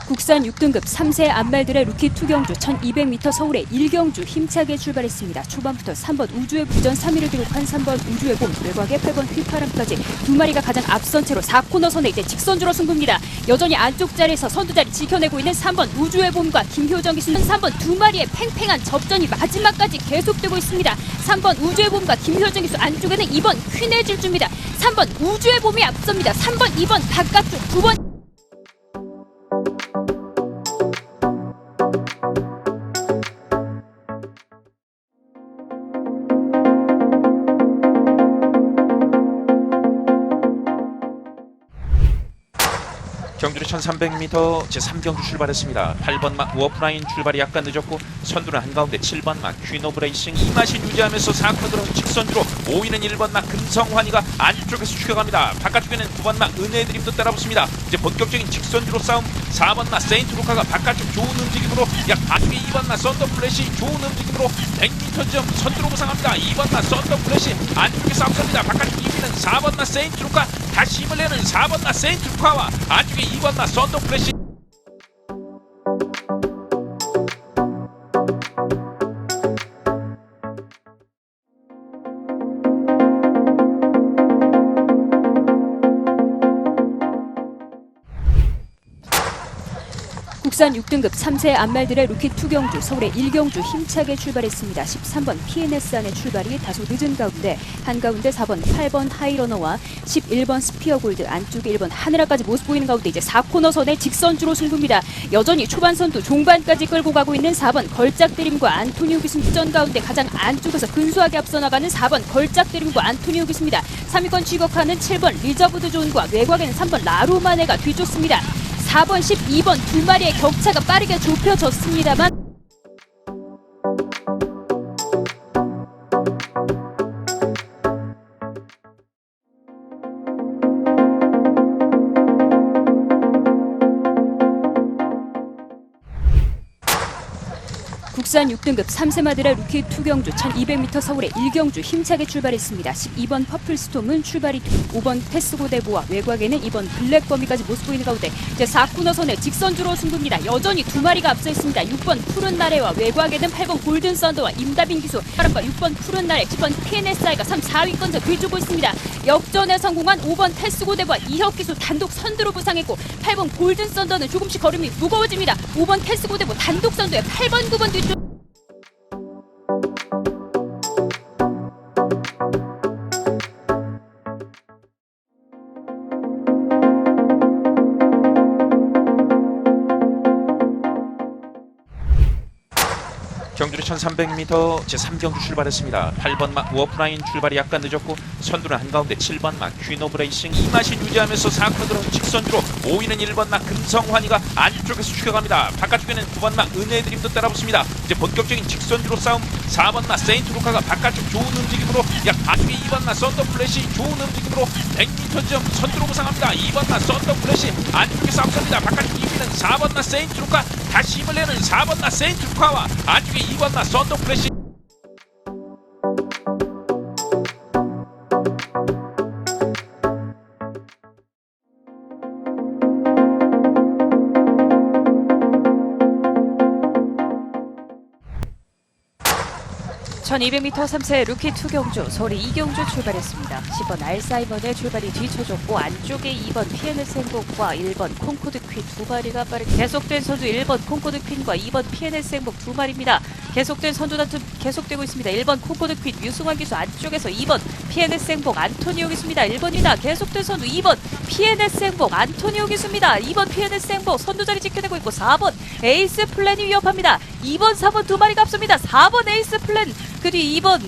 국산 6등급 3세 암말들의 루키 투경주 1200m 서울의 1경주 힘차게 출발했습니다. 초반부터 3번 우주의 부전 3위를 기록한 3번 우주의 봄, 외곽의 8번 휘파람까지 두 마리가 가장 앞선 채로 4코너 선에 이제 직선주로 승부입니다. 여전히 안쪽 자리에서 선두 자리 지켜내고 있는 3번 우주의 봄과 김효정 기수는 3번 두 마리의 팽팽한 접전이 마지막까지 계속되고 있습니다. 3번 우주의 봄과 김효정 기수 안쪽에는 2번 퀸의 질주입니다. 3번 우주의 봄이 앞섭니다. 3번, 2번 바깥쪽 9번 경주리 1300m 제3경주 출발했습니다. 8번 막 워프라인 출발이 약간 늦었고 선두는 한가운데 7번 막 퀸 오브 레이싱 이 맛이 유지하면서 4코 들어온 직선주로 5위는 1번 막 금성환이가 안쪽에서 추격합니다. 바깥쪽에는 9번 막 은혜드림도 따라붙습니다. 이제 본격적인 직선주로 싸움 4번 막 세인트 루카가 바깥쪽 좋은 움직임으로 약 반쪽에 2번 막 썬더플래시 좋은 움직임으로 100m 점 선두로 부상합니다. 2번 막 썬더플래시 안쪽에서 앞섭니다. 바깥쪽 2위는 4번 막 세인트 루카 다시 힘을 내는 4번 나 세인트 루카와 안쪽에 2번 나 썬더 플래시 국산 6등급 3세 암말들의 루키 투경주 서울의 1경주 힘차게 출발했습니다. 13번 PNS 안의 출발이 다소 늦은 가운데 한가운데 4번 8번 하이러너와 11번 스피어 골드 안쪽에 1번 하늘아까지 모습 보이는 가운데 이제 4코너 선의 직선주로 승부입니다. 여전히 초반 선두 종반까지 끌고 가고 있는 4번 걸작드림과 안토니오 기수 전 가운데 가장 안쪽에서 근소하게 앞서 나가는 4번 걸작드림과 안토니오 기수입니다. 3위권 취격하는 7번 리저브드 존과 외곽에는 3번 라루마네가 뒤쫓습니다. 4번, 12번 두 마리의 격차가 빠르게 좁혀졌습니다만 국산 6등급 3세마들의 루키 투경주 1200m 서울의 1경주 힘차게 출발했습니다. 12번 퍼플스톰은 출발이 5번 패스고대보와 외곽에는 2번 블랙거미까지 모습 보이는 가운데 이제 4코너 선에 직선주로 승부입니다. 여전히 두 마리가 앞서 있습니다. 6번 푸른 나래와 외곽에는 8번 골든 썬더와 임다빈 기수 바람과 6번 푸른 나래 10번 PNSI가 3, 4위권자 뒤주고 있습니다. 역전에 성공한 5번 패스고대보와 이혁 기수 단독 선두로 부상했고 8번 골든 썬더는 조금씩 걸음이 무거워집니다. 5번 패스고대보 단독 선두에 8번, 9번 뒤쪽 경주리 1300m 제3경주 출발했습니다. 8번 막 워프라인 출발이 약간 늦었고 선두는 한가운데 7번 막 퀸 오브 레이싱 이 맛이 유지하면서 4코 들어온 직선주로 5위는 1번 막 금성환이가 안쪽에서 추격합니다. 바깥쪽에는 9번 막 은혜드림도 따라붙습니다. 이제 본격적인 직선주로 싸움 4번 막 세인트 루카가 바깥쪽 좋은 움직임으로 약 반쪽에 2번 막 썬더 플래시 좋은 움직임으로 100m 점 선두로 부상합니다. 2번 막 썬더 플래시 안쪽에서 앞섭니다. 바깥쪽 2위는 4번 막 세인트 루카 다시 힘을 내는 4번 나 세인트 루카와 안쪽에 2번 나 썬더 플래시 (1200m) 3세 루키 투경주 서울의 2경주 출발했습니다. 10번 알사이먼의 출발이 뒤쳐졌고 안쪽에 2번 PNS 행복과 1번 콩코드 퀸 두 마리가 빠르게 계속된 선두 1번 콩코드 퀸과 2번 PNS 행복 두 마리입니다. 계속된 선두 다툼 계속되고 있습니다. 1번 콩코드 퀸 유승환 기수 안쪽에서 2번 PNS 행복 안토니오 기수입니다. 1번입니다. 계속된 선두 2번 PNS 행복 안토니오 기수입니다. 2번 PNS 행복 선두 자리 지켜내고 있고 4번 에이스 플랜이 위협합니다. 2번 4번 두 마리가 앞섭니다. 4번 에이스 플랜 그 뒤 2번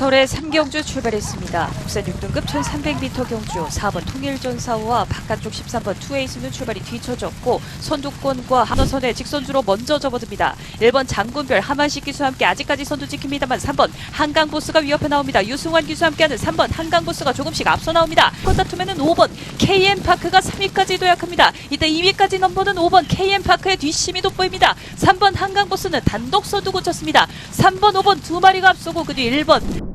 서울의 3경주 출발했습니다. 국산 6등급 1300m 경주 4번 통일전사와 바깥쪽 13번 투에이스는 출발이 뒤쳐졌고 선두권과 한너선의 직선주로 먼저 접어듭니다. 1번 장군별 하만식 기수와 함께 아직까지 선두 지킵니다만 3번 한강보스가 위협해 나옵니다. 유승환 기수와 함께하는 3번 한강보스가 조금씩 앞서 나옵니다. 컷다툼에는 5번 KM파크가 3위까지 도약합니다. 이때 2위까지 넘보는 5번 KM파크의 뒷심이 돋보입니다. 3번 한강보스는 단독 선두 고쳤습니다. 3번, 5번 두 마리가 앞서고 그 뒤 1번.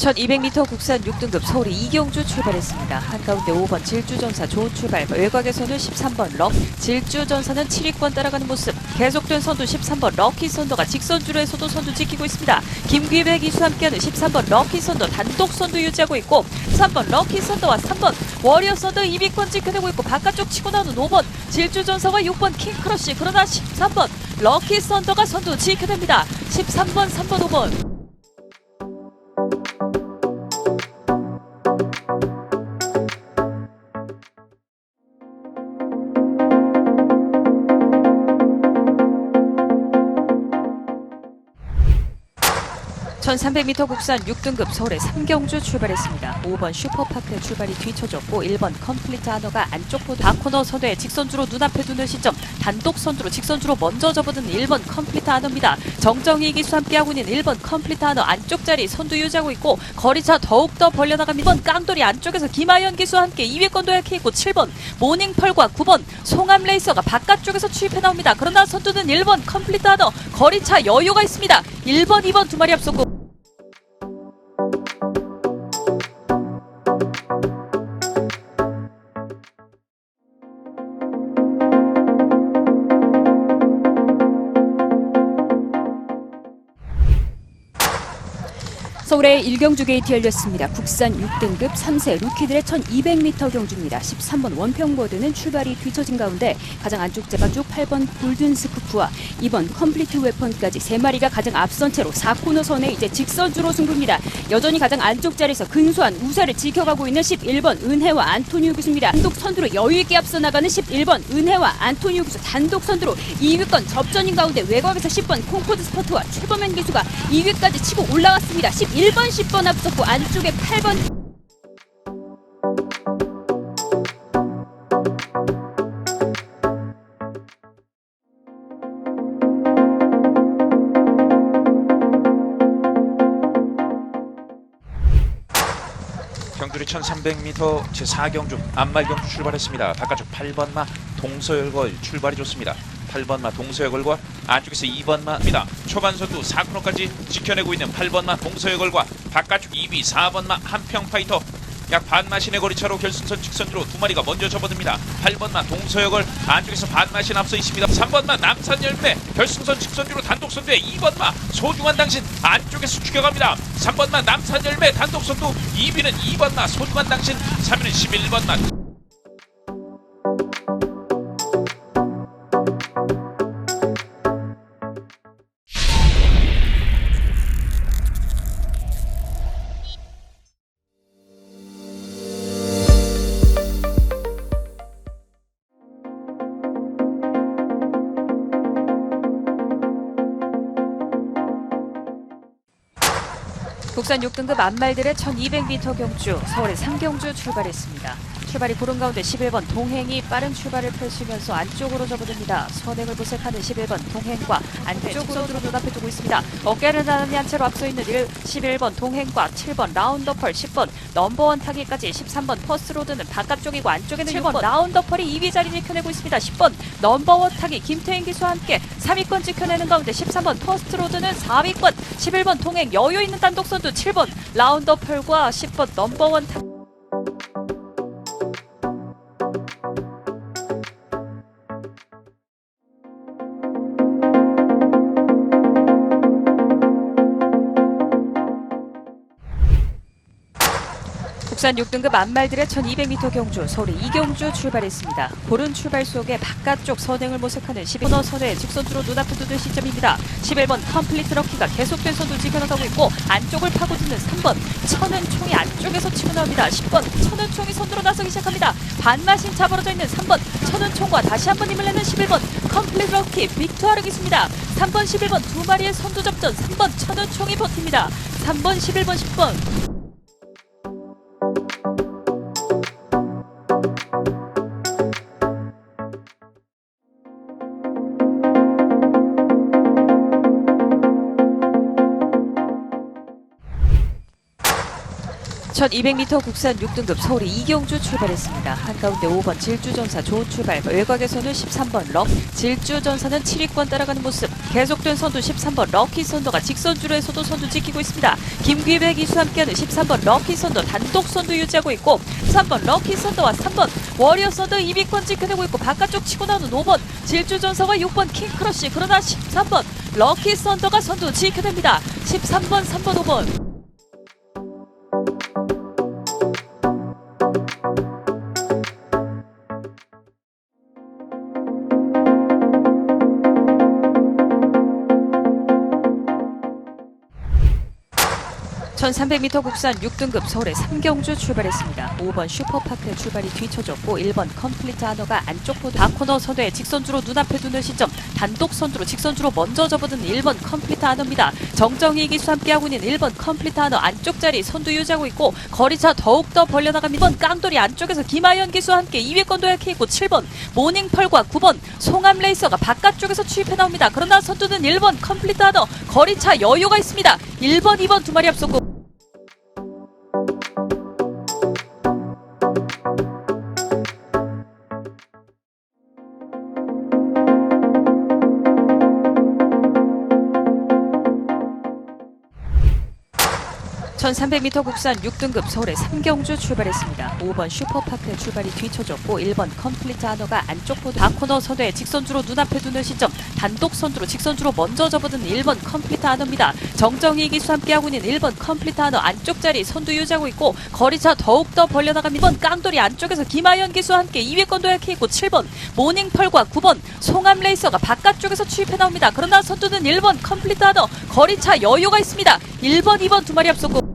(1200m) 국산 6등급 서울이 이경주 출발했습니다. 한가운데 5번 질주전사 좋은 출발, 외곽에서는 13번 럭, 질주전사는 7위권 따라가는 모습, 계속된 선두 13번 럭키 선더가 직선주로에서도 선두 지키고 있습니다. 김귀배 기수와 함께하는 13번 럭키 선더 단독 선두 유지하고 있고 3번 럭키 선더와 3번 워리어 선더 2위권 지켜내고 있고 바깥쪽 치고 나오는 5번 질주전사와 6번 킹크러쉬, 그러나 13번 럭키 선더가 선두 지켜냅니다. 13번, 3번, 5번. (1300m) 국산 6등급 서울의 3경주 출발했습니다. 5번 슈퍼파크의 출발이 뒤쳐졌고 1번 컴플리트 아너가 안쪽 보드 바코너 선두에 직선주로 눈앞에 두는 시점 단독 선두로 직선주로 먼저 접어든 1번 컴플리트 아너입니다. 정정희 기수와 함께하고 있는 1번 컴플리트 아너 안쪽 자리 선두 유지하고 있고 거리차 더욱더 벌려나갑니다. 1번 깡돌이 안쪽에서 김하연 기수와 함께 2위권 도약해 있고 7번 모닝펄과 9번 송암 레이서가 바깥쪽에서 추입해 나옵니다. 그러나 선두는 1번 컴플리트 아너 거리차 여유가 있습니다. 1번, 2번 두 마리 앞섰고 서울의 1경주 게이트 열렸습니다. 국산 6등급 3세 루키들의 1200m 경주입니다. 13번 원평버드는 출발이 뒤처진 가운데 가장 안쪽 제가쪽 8번 골든 스쿠프와 2번 컴플리트 웨펀까지 3마리가 가장 앞선 채로 4코너선에 이제 직선주로 승부입니다. 여전히 가장 안쪽 자리에서 근소한 우세를 지켜가고 있는 11번 은혜와 안토니오 기수입니다. 단독 선두로 여유있게 앞서 나가는 11번 은혜와 안토니오 기수 단독 선두로 2위권 접전인 가운데 외곽에서 10번 콩코드 스퍼트와 최범현 기수가 2위까지 치고 올라갔습니다. 1번 10번 앞섰고 안쪽에 8번 경주리 1300m 제4경주 안말경주 출발했습니다. 바깥쪽 8번마 동서열걸 출발이 좋습니다. 8번마 동서열걸과 안쪽에서 2번마입니다. 초반 선두 4코너까지 지켜내고 있는 8번마 동서열걸과 바깥쪽 2위 4번마 한평파이터 약 반마신의 거리차로 결승선 직선으로 두 마리가 먼저 접어듭니다. 8번마 동서열걸 안쪽에서 반마신 앞서 있습니다. 3번마 남산열매 결승선 직선으로 단독 선두에 2번마 소중한 당신 안쪽에서 추격합니다. 3번마 남산열매 단독 선두 2위는 2번마 소중한 당신 3위는 11번마 국산 6등급 안말들의 1200m 경주 서울의 3경주 출발했습니다. 출발이 고른 가운데 11번 동행이 빠른 출발을 펼치면서 안쪽으로 접어듭니다. 선행을 모색하는 11번 동행과 안쪽으로 눈앞에 두고 있습니다. 어깨를 나란히 한 채로 앞서 있는 11번 동행과 7번 라운더펄, 10번 넘버원 타기까지 13번 퍼스트로드는 바깥쪽이고 안쪽에는 7번 라운더펄이 2위 자리 지켜내고 있습니다. 10번 넘버원 타기 김태인 기수와 함께 3위권 지켜내는 가운데 13번 퍼스트로드는 4위권, 11번 동행 여유 있는 단독 선두 7번 라운더펄과 10번 넘버원 타기 국산 국산 6등급 안말들의 1200m 경주 서울의 이경주 출발했습니다. 고른 출발 속에 바깥쪽 선행을 모색하는 11번 선의 직선주로 눈앞에 두는 시점입니다. 11번 컴플리트 럭키가 계속된 선두 지켜나가고 있고 안쪽을 파고드는 3번 천은총이 안쪽에서 치고 나옵니다. 10번 천은총이 선두로 나서기 시작합니다. 반마신 차 벌어져 있는 3번 천은총과 다시 한번 힘을 내는 11번 컴플리트 럭키 빅투아르기 있습니다. 3번 11번 두 마리의 선두 접전 3번 천은총이 버팁니다. 3번 11번 10번 1200m 국산 6등급 서울의 이경주 출발했습니다. 한가운데 5번 질주전사 좋은 출발, 외곽에서는 13번 럭, 질주전사는 7위권 따라가는 모습, 계속된 선두 13번 럭키 선더가 직선주로에서도 선두 지키고 있습니다. 김귀백 이수 함께하는 13번 럭키 선더 단독 선두 유지하고 있고 3번 럭키 선더와 3번 워리어 선더 2위권 지켜내고 있고 바깥쪽 치고 나오는 5번 질주전사와 6번 킹크러쉬, 그러나 13번 럭키 선더가 선두 지켜냅니다. 13번 3번 5번 1300m 국산 6등급 서울의 삼경주 출발했습니다. 5번 슈퍼파크의 출발이 뒤쳐졌고 1번 컴플리트 하너가 안쪽 보드 다코너 선두에 직선주로 눈앞에 두는 시점 단독 선두로 직선주로 먼저 접어드는 1번 컴플리트 하너입니다. 정정희 기수 함께하고 있는 1번 컴플리트 하너 안쪽 자리 선두 유지하고 있고 거리차 더욱더 벌려나갑니다. 1번 깡돌이 안쪽에서 김하연 기수와 함께 2위권 도약해 있고 7번 모닝펄과 9번 송암 레이서가 바깥쪽에서 추입해 나옵니다. 그러나 선두는 1번 컴플리트 하너 거리차 여유가 있습니다. 1번 2번 두 마리 앞서고 (1300m) 국산 6등급 서울의 삼경주 출발했습니다. 5번 슈퍼파크의 출발이 뒤쳐졌고 1번 컴플리트 하너가 안쪽 보드 다코너 선두에 직선주로 눈앞에 두는 시점 단독 선두로 직선주로 먼저 접어드는 1번 컴플리트 하너입니다. 정정희 기수 함께하고 있는 1번 컴플리트 하너 안쪽 자리 선두 유지하고 있고 거리차 더욱더 벌려나갑니다. 1번 깡돌이 안쪽에서 김하연 기수와 함께 2위권 도약해 있고 7번 모닝펄과 9번 송암 레이서가 바깥쪽에서 추입해 나옵니다. 그러나 선두는 1번 컴플리트 하너 거리차 여유가 있습니다. 1번 2번 두 마리 앞서고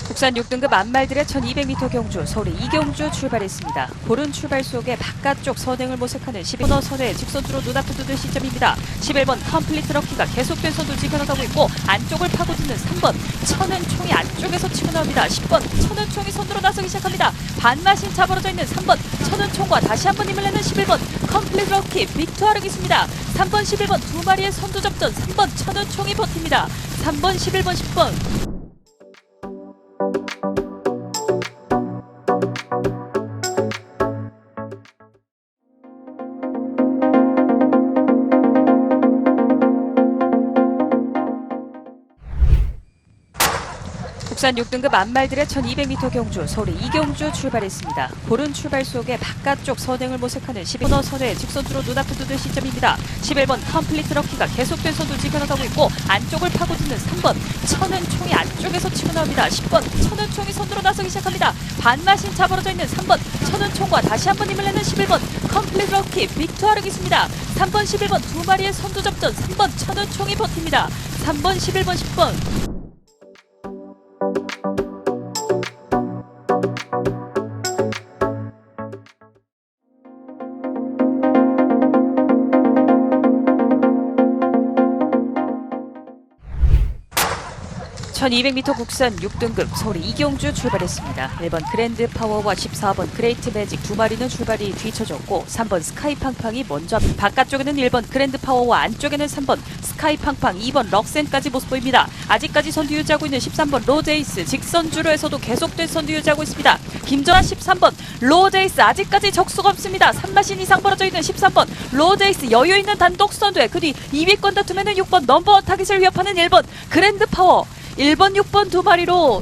국산 6등급 안말들의 1200m 경주 서울의 이경주 출발했습니다. 고른 출발 속에 바깥쪽 선행을 모색하는 11번 선의 직선주로 눈앞에 두는 시점입니다. 11번 컴플리트 럭키가 계속된 선두 지켜나가고 있고 안쪽을 파고드는 3번 천은총이 안쪽에서 치고 나옵니다. 10번 천은총이 선두로 나서기 시작합니다. 반마신 차 벌어져 있는 3번 천은총과 다시 한번 힘을 내는 11번 컴플리트 럭키 빅투아르기 있습니다. 3번 11번 두 마리의 선두 접전 3번 천은총이 버팁니다. 3번 11번 10번 6등급 안말들의 1200m 경주 서울의 이경주 출발했습니다. 고른 출발 속에 바깥쪽 선행을 모색하는 11번 선의 직선주로 눈앞에 두는 시점입니다. 11번 컴플리트 럭키가 계속된 선두 지켜나가고 있고 안쪽을 파고드는 3번 천은총이 안쪽에서 치고 나옵니다. 10번 천은총이 선두로 나서기 시작합니다. 반마신 차 벌어져 있는 3번 천은총과 다시 한번 힘을 내는 11번 컴플리트 럭키 빅투아르기 있습니다. 3번 11번 두 마리의 선두 접전 3번 천은총이 버팁니다. 3번 11번 10번 1200m 국산 6등급 서울의 이경주 출발했습니다. 1번 그랜드 파워와 14번 그레이트 매직 두 마리는 출발이 뒤쳐졌고 3번 스카이 팡팡이 먼저 바깥쪽에는 1번 그랜드 파워와 안쪽에는 3번 스카이 팡팡 2번 럭센까지 모습 보입니다. 아직까지 선두 유지하고 있는 13번 로제이스 직선주로에서도 계속된 선두 유지하고 있습니다. 김전아 13번 로제이스 아직까지 적수가 없습니다. 3마신 이상 벌어져 있는 13번 로제이스 여유있는 단독 선두에 그 뒤 2위권 다툼에는 6번 넘버원 타깃을 위협하는 1번 그랜드 파워 1번 6번 두 마리로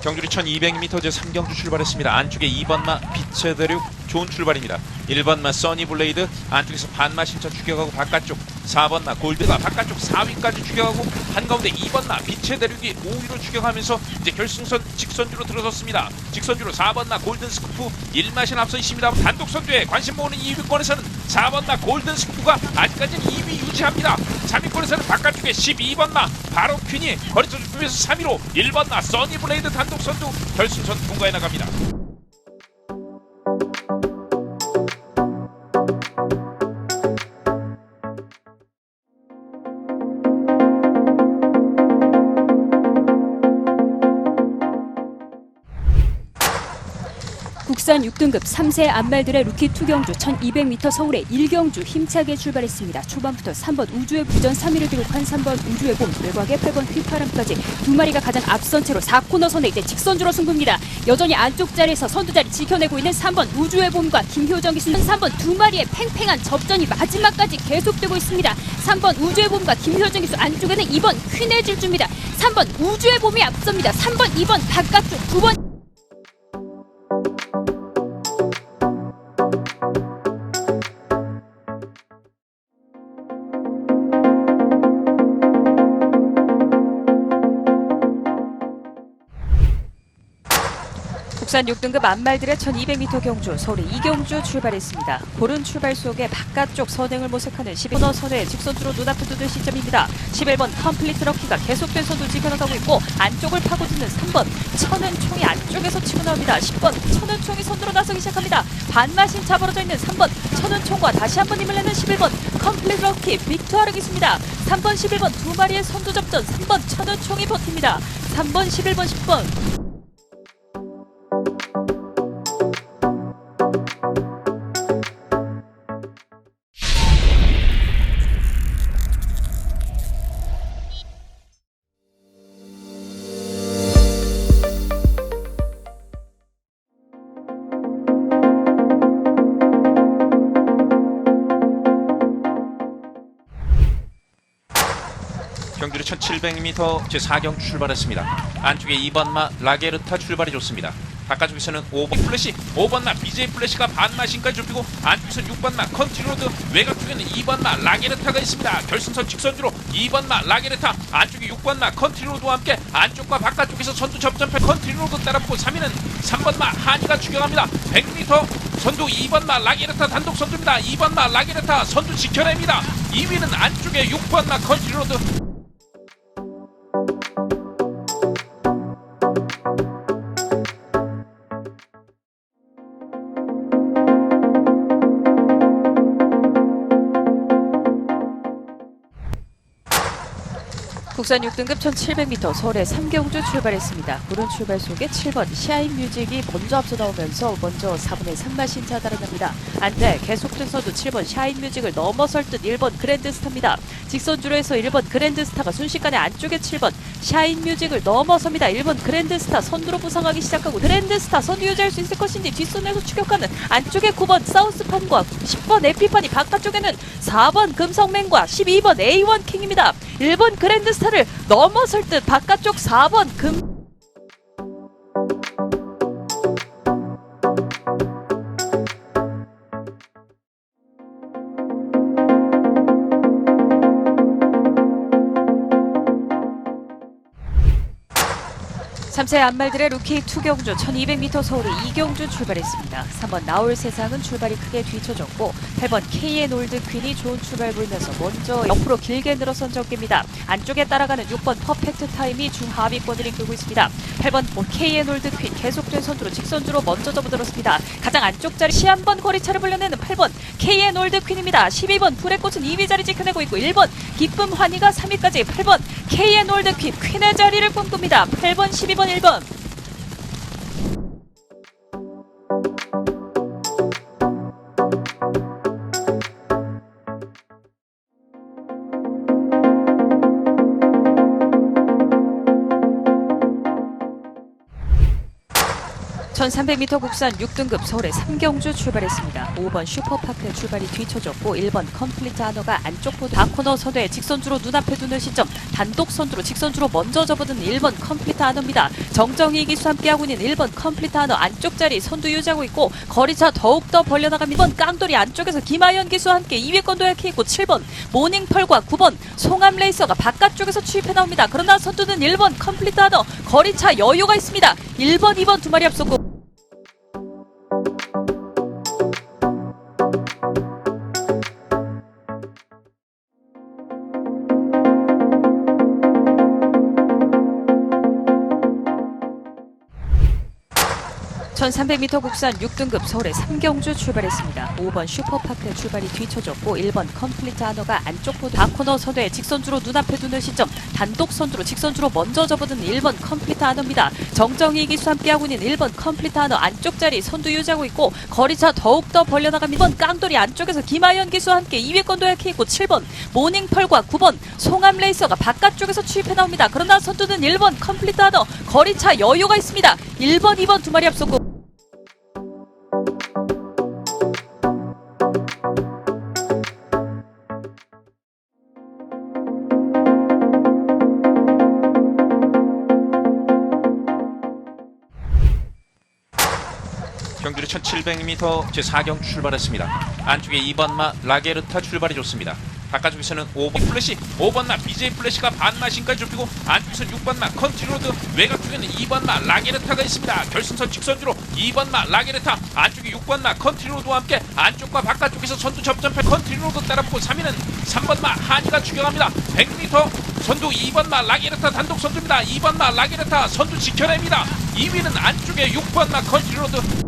경주리 1200m 제 3경주 출발했습니다. 안쪽에 2번마 빛의 대륙 좋은 출발입니다. 1번마 써니블레이드 안쪽에서 반마 신차 추격하고 바깥쪽 4번마 골드가 바깥쪽 4위까지 추격하고 한가운데 2번마 빛의 대륙이 5위로 추격하면서 이제 결승선 직선주로 들어섰습니다. 직선주로 4번마 골든 스쿠프 1마신 앞서 있습니다. 단독 선두에 관심 모으는 2위권에서는 4번마 골든 스쿠프가 아직까지는 2위 유지합니다. 3위권에서는 바깥쪽에 12번마 바로 퀸이 거리차 좁히면서 3위로 1번마 써니블레이드 단독 선두 결승선 통과해 나갑니다. 국산 6등급 3세 암말들의 루키 투경주 1200m 서울의 1경주 힘차게 출발했습니다. 초반부터 3번 우주의 부전 3위를 기록한 3번 우주의 봄, 외곽의 8번 휘파람까지 두 마리가 가장 앞선 채로 4코너선에 이제 직선주로 승부입니다. 여전히 안쪽 자리에서 선두 자리 지켜내고 있는 3번 우주의 봄과 김효정 기수는 3번 두 마리의 팽팽한 접전이 마지막까지 계속되고 있습니다. 3번 우주의 봄과 김효정 기수 안쪽에는 2번 퀸의 질주입니다. 3번 우주의 봄이 앞섭니다. 3번, 2번 바깥쪽 9번 국산 6등급 암말들의 1200m 경주 서울의 2경주 출발했습니다. 고른 출발 속에 바깥쪽 선행을 모색하는 11번 선의 직선주로 눈앞에 두는 시점입니다. 11번 컴플리트 럭키가 계속된 선두 지켜나가고 있고 안쪽을 파고드는 3번 천은총이 안쪽에서 치고 나옵니다. 10번 천은총이 선두로 나서기 시작합니다. 반마신차 벌어져 있는 3번 천은총과 다시 한번 힘을 내는 11번 컴플리트 럭키 빅투아르 기수입니다. 3번 11번 두 마리의 선두 접전 3번 천은총이 버팁니다. 3번 11번 10번 경주리 1700m 제 4경주 출발했습니다. 안쪽에 2번마 라게르타 출발이 좋습니다. 바깥쪽에서는 5번 플래시, 5번마 BJ 플래시가 반마신까지 좁히고 안쪽에서는 6번마 컨트리로드, 외곽 쪽에는 2번마 라게르타가 있습니다. 결승선 직선주로 2번마 라게르타, 안쪽에 6번마 컨트리로드와 함께 안쪽과 바깥쪽에서 선두 접전패 컨트리로드 따라붙고 3위는 3번마 한이가 추격합니다. 100m 선두 2번마 라게르타 단독 선두입니다. 2번마 라게르타 선두 지켜냅니다. 2위는 안쪽에 6번마 컨트리로드. 국산 6등급 1700m 서울의 3경주 출발했습니다. 고른 출발 속에 7번 샤인뮤직이 먼저 앞서 나오면서 먼저 4분의 3마신차 달아납니다. 안돼 계속된 선두 7번 샤인뮤직을 넘어설 듯 1번 그랜드스타입니다. 직선주로 해서 1번 그랜드스타가 순식간에 안쪽에 7번 샤인뮤직을 넘어섭니다. 1번 그랜드스타 선두로 부상하기 시작하고 그랜드스타 선두 유지할 수 있을 것인지 뒷선에서 추격하는 안쪽에 9번 사우스판과 10번 에피판이 바깥쪽에는 4번 금성맨과 12번 A1 킹입니다. 1번 그랜드스타를 넘어설 듯 바깥쪽 4번 금 삼세 암말들의 루키 투경주 1200m 서울의 2경주 출발했습니다. 3번 나올 세상은 출발이 크게 뒤쳐졌고 8번 KN 올드 퀸이 좋은 출발 보이면서 먼저 옆으로 길게 늘어선 적입니다. 안쪽에 따라가는 6번 퍼펙트 타임이 중하위권을 이끌고 있습니다. 8번 KN 올드 퀸 계속된 선두로 직선주로 먼저 접어들었습니다. 가장 안쪽 자리 시한번 거리차를 불려내는 8번 KN 올드 퀸입니다. 12번 불의 꽃은 2위 자리 지켜내고 있고 1번 기쁨 환희가 3위까지 8번 KN 올드 퀸 퀸의 자리를 꿈꿉니다. 8번 12번 1번 1300m 국산 6등급 서울의 3경주 출발했습니다. 5번 슈퍼파크의 출발이 뒤쳐졌고 1번 컴플리트 아너가 안쪽 보드 바코너 선두에 직선주로 눈앞에 두는 시점 단독 선두로 직선주로 먼저 접어든 1번 컴플리트 아너입니다. 정정희 기수 함께하고 있는 1번 컴플리트 아너 안쪽 자리 선두 유지하고 있고 거리차 더욱더 벌려나갑니다. 1번 깡돌이 안쪽에서 김하연 기수와 함께 2위권 도약해 있고 7번 모닝펄과 9번 송암 레이서가 바깥쪽에서 추입해 나옵니다. 그러나 선두는 1번 컴플리트 아너 거리차 여유가 있습니다. 1번, 2번 두 마리 앞섰고 (1300m) 국산 6등급 서울의 3경주 출발했습니다. 5번 슈퍼파크의 출발이 뒤쳐졌고 1번 컴플리트 아너가 안쪽 보드 바코너 선두에 직선주로 눈앞에 두는 시점 단독 선두로 직선주로 먼저 접어든 1번 컴플리트 아너입니다. 정정희 기수 함께하고 있는 1번 컴플리트 아너 안쪽 자리 선두 유지하고 있고 거리차 더욱더 벌려나갑니다. 1번 깡돌이 안쪽에서 김하연 기수와 함께 2위권 도약해 있고 7번 모닝펄과 9번 송암 레이서가 바깥쪽에서 추입해 나옵니다. 그러나 선두는 1번 컴플리트 아너 거리차 여유가 있습니다. 1번, 2번 두 마리 앞섰고 경주리 1700m 제4경주 출발했습니다. 안쪽에 2번마 라게르타 출발이 좋습니다. 바깥쪽에서는 5번 플래시, 5번마 BJ 플래시가 반마신까지 좁히고 안쪽에서 6번마 컨트리로드, 외곽 쪽에는 2번마 라게르타가 있습니다. 결승선 직선주로 2번마 라게르타, 안쪽에 6번마 컨트리로드와 함께 안쪽과 바깥쪽에서 선두 접전팔 컨트리로드 따라붙고 3위는 3번마 한이가 추격합니다. 100m 선두 2번마 라게르타 단독 선두입니다. 2번마 라게르타 선두 지켜냅니다. 2위는 안쪽에 6번마 컨트리로드.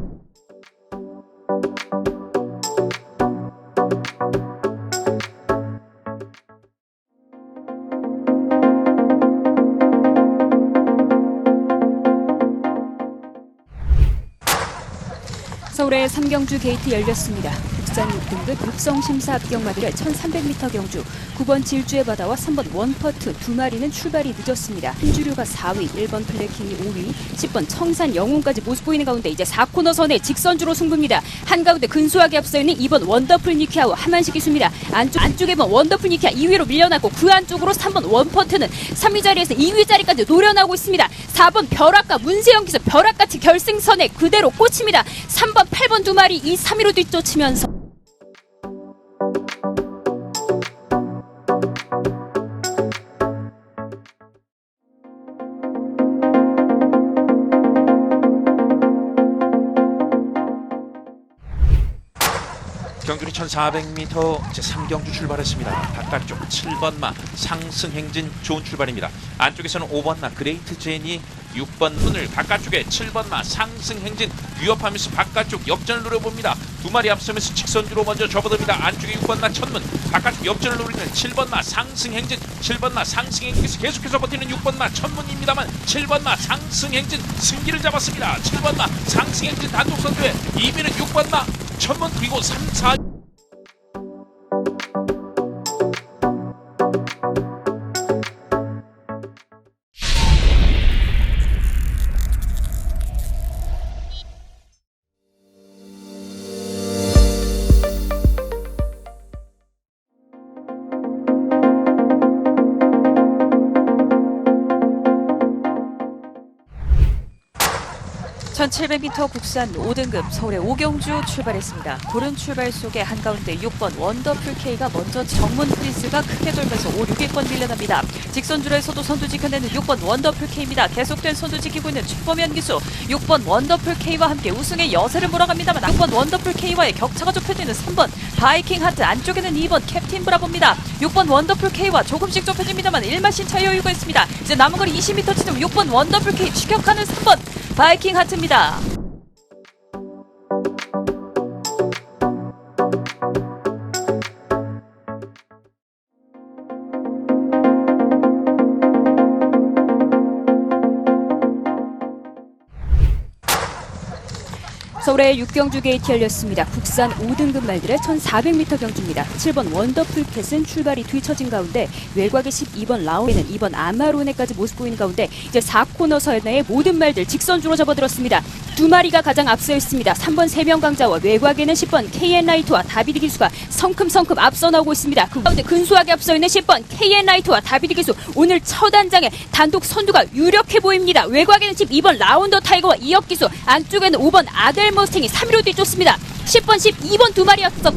서울의 3경주 게이트 열렸습니다. 국산 6등급 육성심사 합격마들의 1300m 경주 9번 질주의 바다와 3번 원퍼트 두 마리는 출발이 늦었습니다. 한주류가 4위, 1번 블랙킹이 5위, 10번 청산 영웅까지 모습 보이는 가운데 이제 4코너 선에 직선주로 승부입니다. 한가운데 근소하게 앞서 있는 2번 원더풀 니키아와 하만식 기수입니다. 안쪽에 번 원더풀 니키아 2위로 밀려났고 그 안쪽으로 3번 원퍼트는 3위 자리에서 2위 자리까지 노려나오고 있습니다. 4번 벼락과 문세영 기수 벼락같이 결승선에 그대로 꽂힙니다. 3번 8번 두 마리 2, 3위로 뒤쫓으면서 경주리 1400m 제3경주 출발했습니다. 바깥쪽 7번마 상승행진 좋은 출발입니다. 안쪽에서는 5번마 그레이트 제니 6번 문을 바깥쪽에 7번마 상승행진 위협하면서 바깥쪽 역전을 노려봅니다. 두 마리 앞서면서 직선주로 먼저 접어듭니다. 안쪽에 6번마 천문 바깥쪽 역전을 노리는 7번마 상승행진 7번마 상승행진에서 계속해서 버티는 6번마 천문입니다만 7번마 상승행진 승기를 잡았습니다. 7번마 상승행진 단독 선두에 2위는 6번마 천문 그리고 3, 4 (1700m) 국산 5등급 서울의 5경주 출발했습니다. 구른 출발 속에 한가운데 6번 원더풀 K가 먼저 정문 프리스가 크게 돌면서 5, 6위권 밀려납니다. 직선줄에서도 선두 지켜내는 6번 원더풀 K입니다. 계속된 선두 지키고 있는 최범현 기수 6번 원더풀 K와 함께 우승의 여세를 몰아갑니다만 6번 원더풀 K와의 격차가 좁혀지는 3번 바이킹 하트 안쪽에는 2번 캡틴 브라보입니다. 6번 원더풀 K와 조금씩 좁혀집니다만 1마신 차이 여유가 있습니다. 이제 남은 거리 20m 지점 6번 원더풀 K 추격하는 3번 바이킹 하트입니다. 서울의 6경주 게이트 열렸습니다. 국산 5등급 말들의 1400m 경주입니다. 7번 원더풀캣은 출발이 뒤처진 가운데 외곽의 12번 라운에는 2번 아마로네까지 모습 보이는 가운데 이제 4코너 선의 모든 말들 직선주로 접어들었습니다. 두 마리가 가장 앞서 있습니다. 3번 세명 강자와 외곽에는 10번 KN라이트와 다비드 기수가 성큼성큼 앞서 나오고 있습니다. 그 가운데 근소하게 앞서 있는 10번 KN라이트와 다비드 기수 오늘 첫 안장에 단독 선두가 유력해 보입니다. 외곽에는 12번 라운더 타이거와 이혁 기수, 안쪽에는 5번 아델 머스탱이 3위로 뒤쫓습니다. 10번, 12번 두 마리 앞서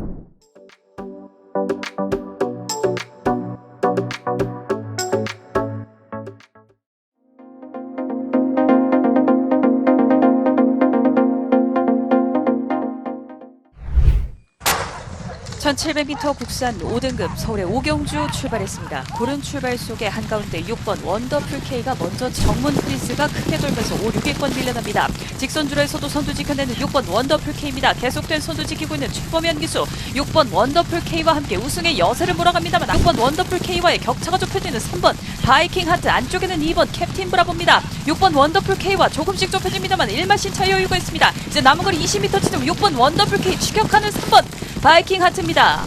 (1700m) 국산 5등급 서울의 오경주 출발했습니다. 고른 출발 속에 한가운데 6번 원더풀 K가 먼저 정문 프리스가 크게 돌면서 5, 6위권 밀려납니다. 직선주로에서도 선두 지켜내는 6번 원더풀 K입니다. 계속된 선두 지키고 있는 최범현 기수 6번 원더풀 K와 함께 우승의 여세를 몰아갑니다만 6번 원더풀 K와의 격차가 좁혀지는 3번 바이킹 하트, 안쪽에는 2번 캡틴 브라보입니다. 6번 원더풀 K와 조금씩 좁혀집니다만 1마신 차이 여유가 있습니다. 이제 남은 거리 20m 지점 6번 원더풀 K 추격하는 3번 바이킹 하트입니다.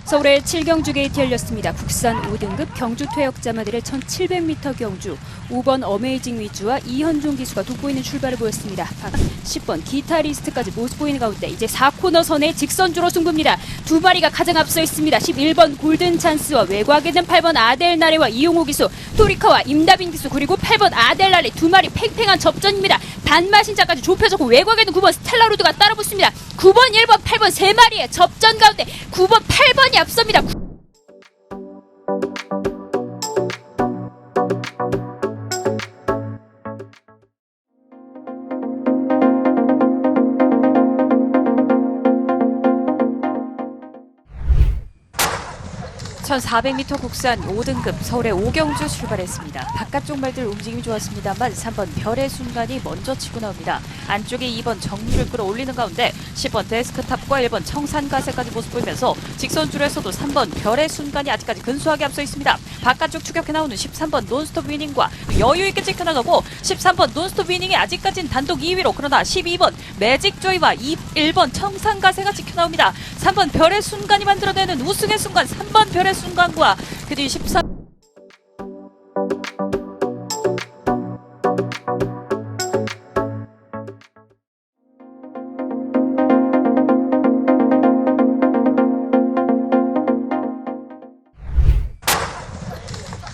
서울의 7경주 게이트 열렸습니다. 국산 5등급 경주 퇴역자마들의 1700m 경주 5번 어메이징 위주와 이현종 기수가 돋보이는 출발을 보였습니다. 10번 기타리스트까지 모습 보이는 가운데 이제 4코너 선의 직선주로 승부입니다. 두 마리가 가장 앞서 있습니다. 11번 골든 찬스와 외곽에는 8번 아델 나레와 이용호 기수, 토리카와 임다빈 기수, 그리고 8번 아델 나레 두 마리 팽팽한 접전입니다. 반마신자까지 좁혀졌고 외곽에는 9번 스텔라로드가 따라붙습니다. 9번, 1번, 8번 세 마리의 접전 가운데 9번, 8번이 앞섭니다. (1400m) 국산 5등급 서울의 오경주 출발했습니다. 바깥쪽 말들 움직임이 좋았습니다만 3번 별의 순간이 먼저 치고 나옵니다. 안쪽에 2번 정리를 끌어올리는 가운데 10번 데스크탑과 1번 청산가세까지 모습 보이면서 직선줄에서도 3번 별의 순간이 아직까지 근소하게 앞서 있습니다. 바깥쪽 추격해 나오는 13번 논스톱 위닝과 여유있게 찍혀나가고 13번 논스톱 위닝이 아직까지는 단독 2위로, 그러나 12번 매직조이와 1번 청산가세가 찍혀나옵니다. 3번 별의 순간이 만들어내는 우승의 순간, 3번 별의 순간과 그 뒤 13.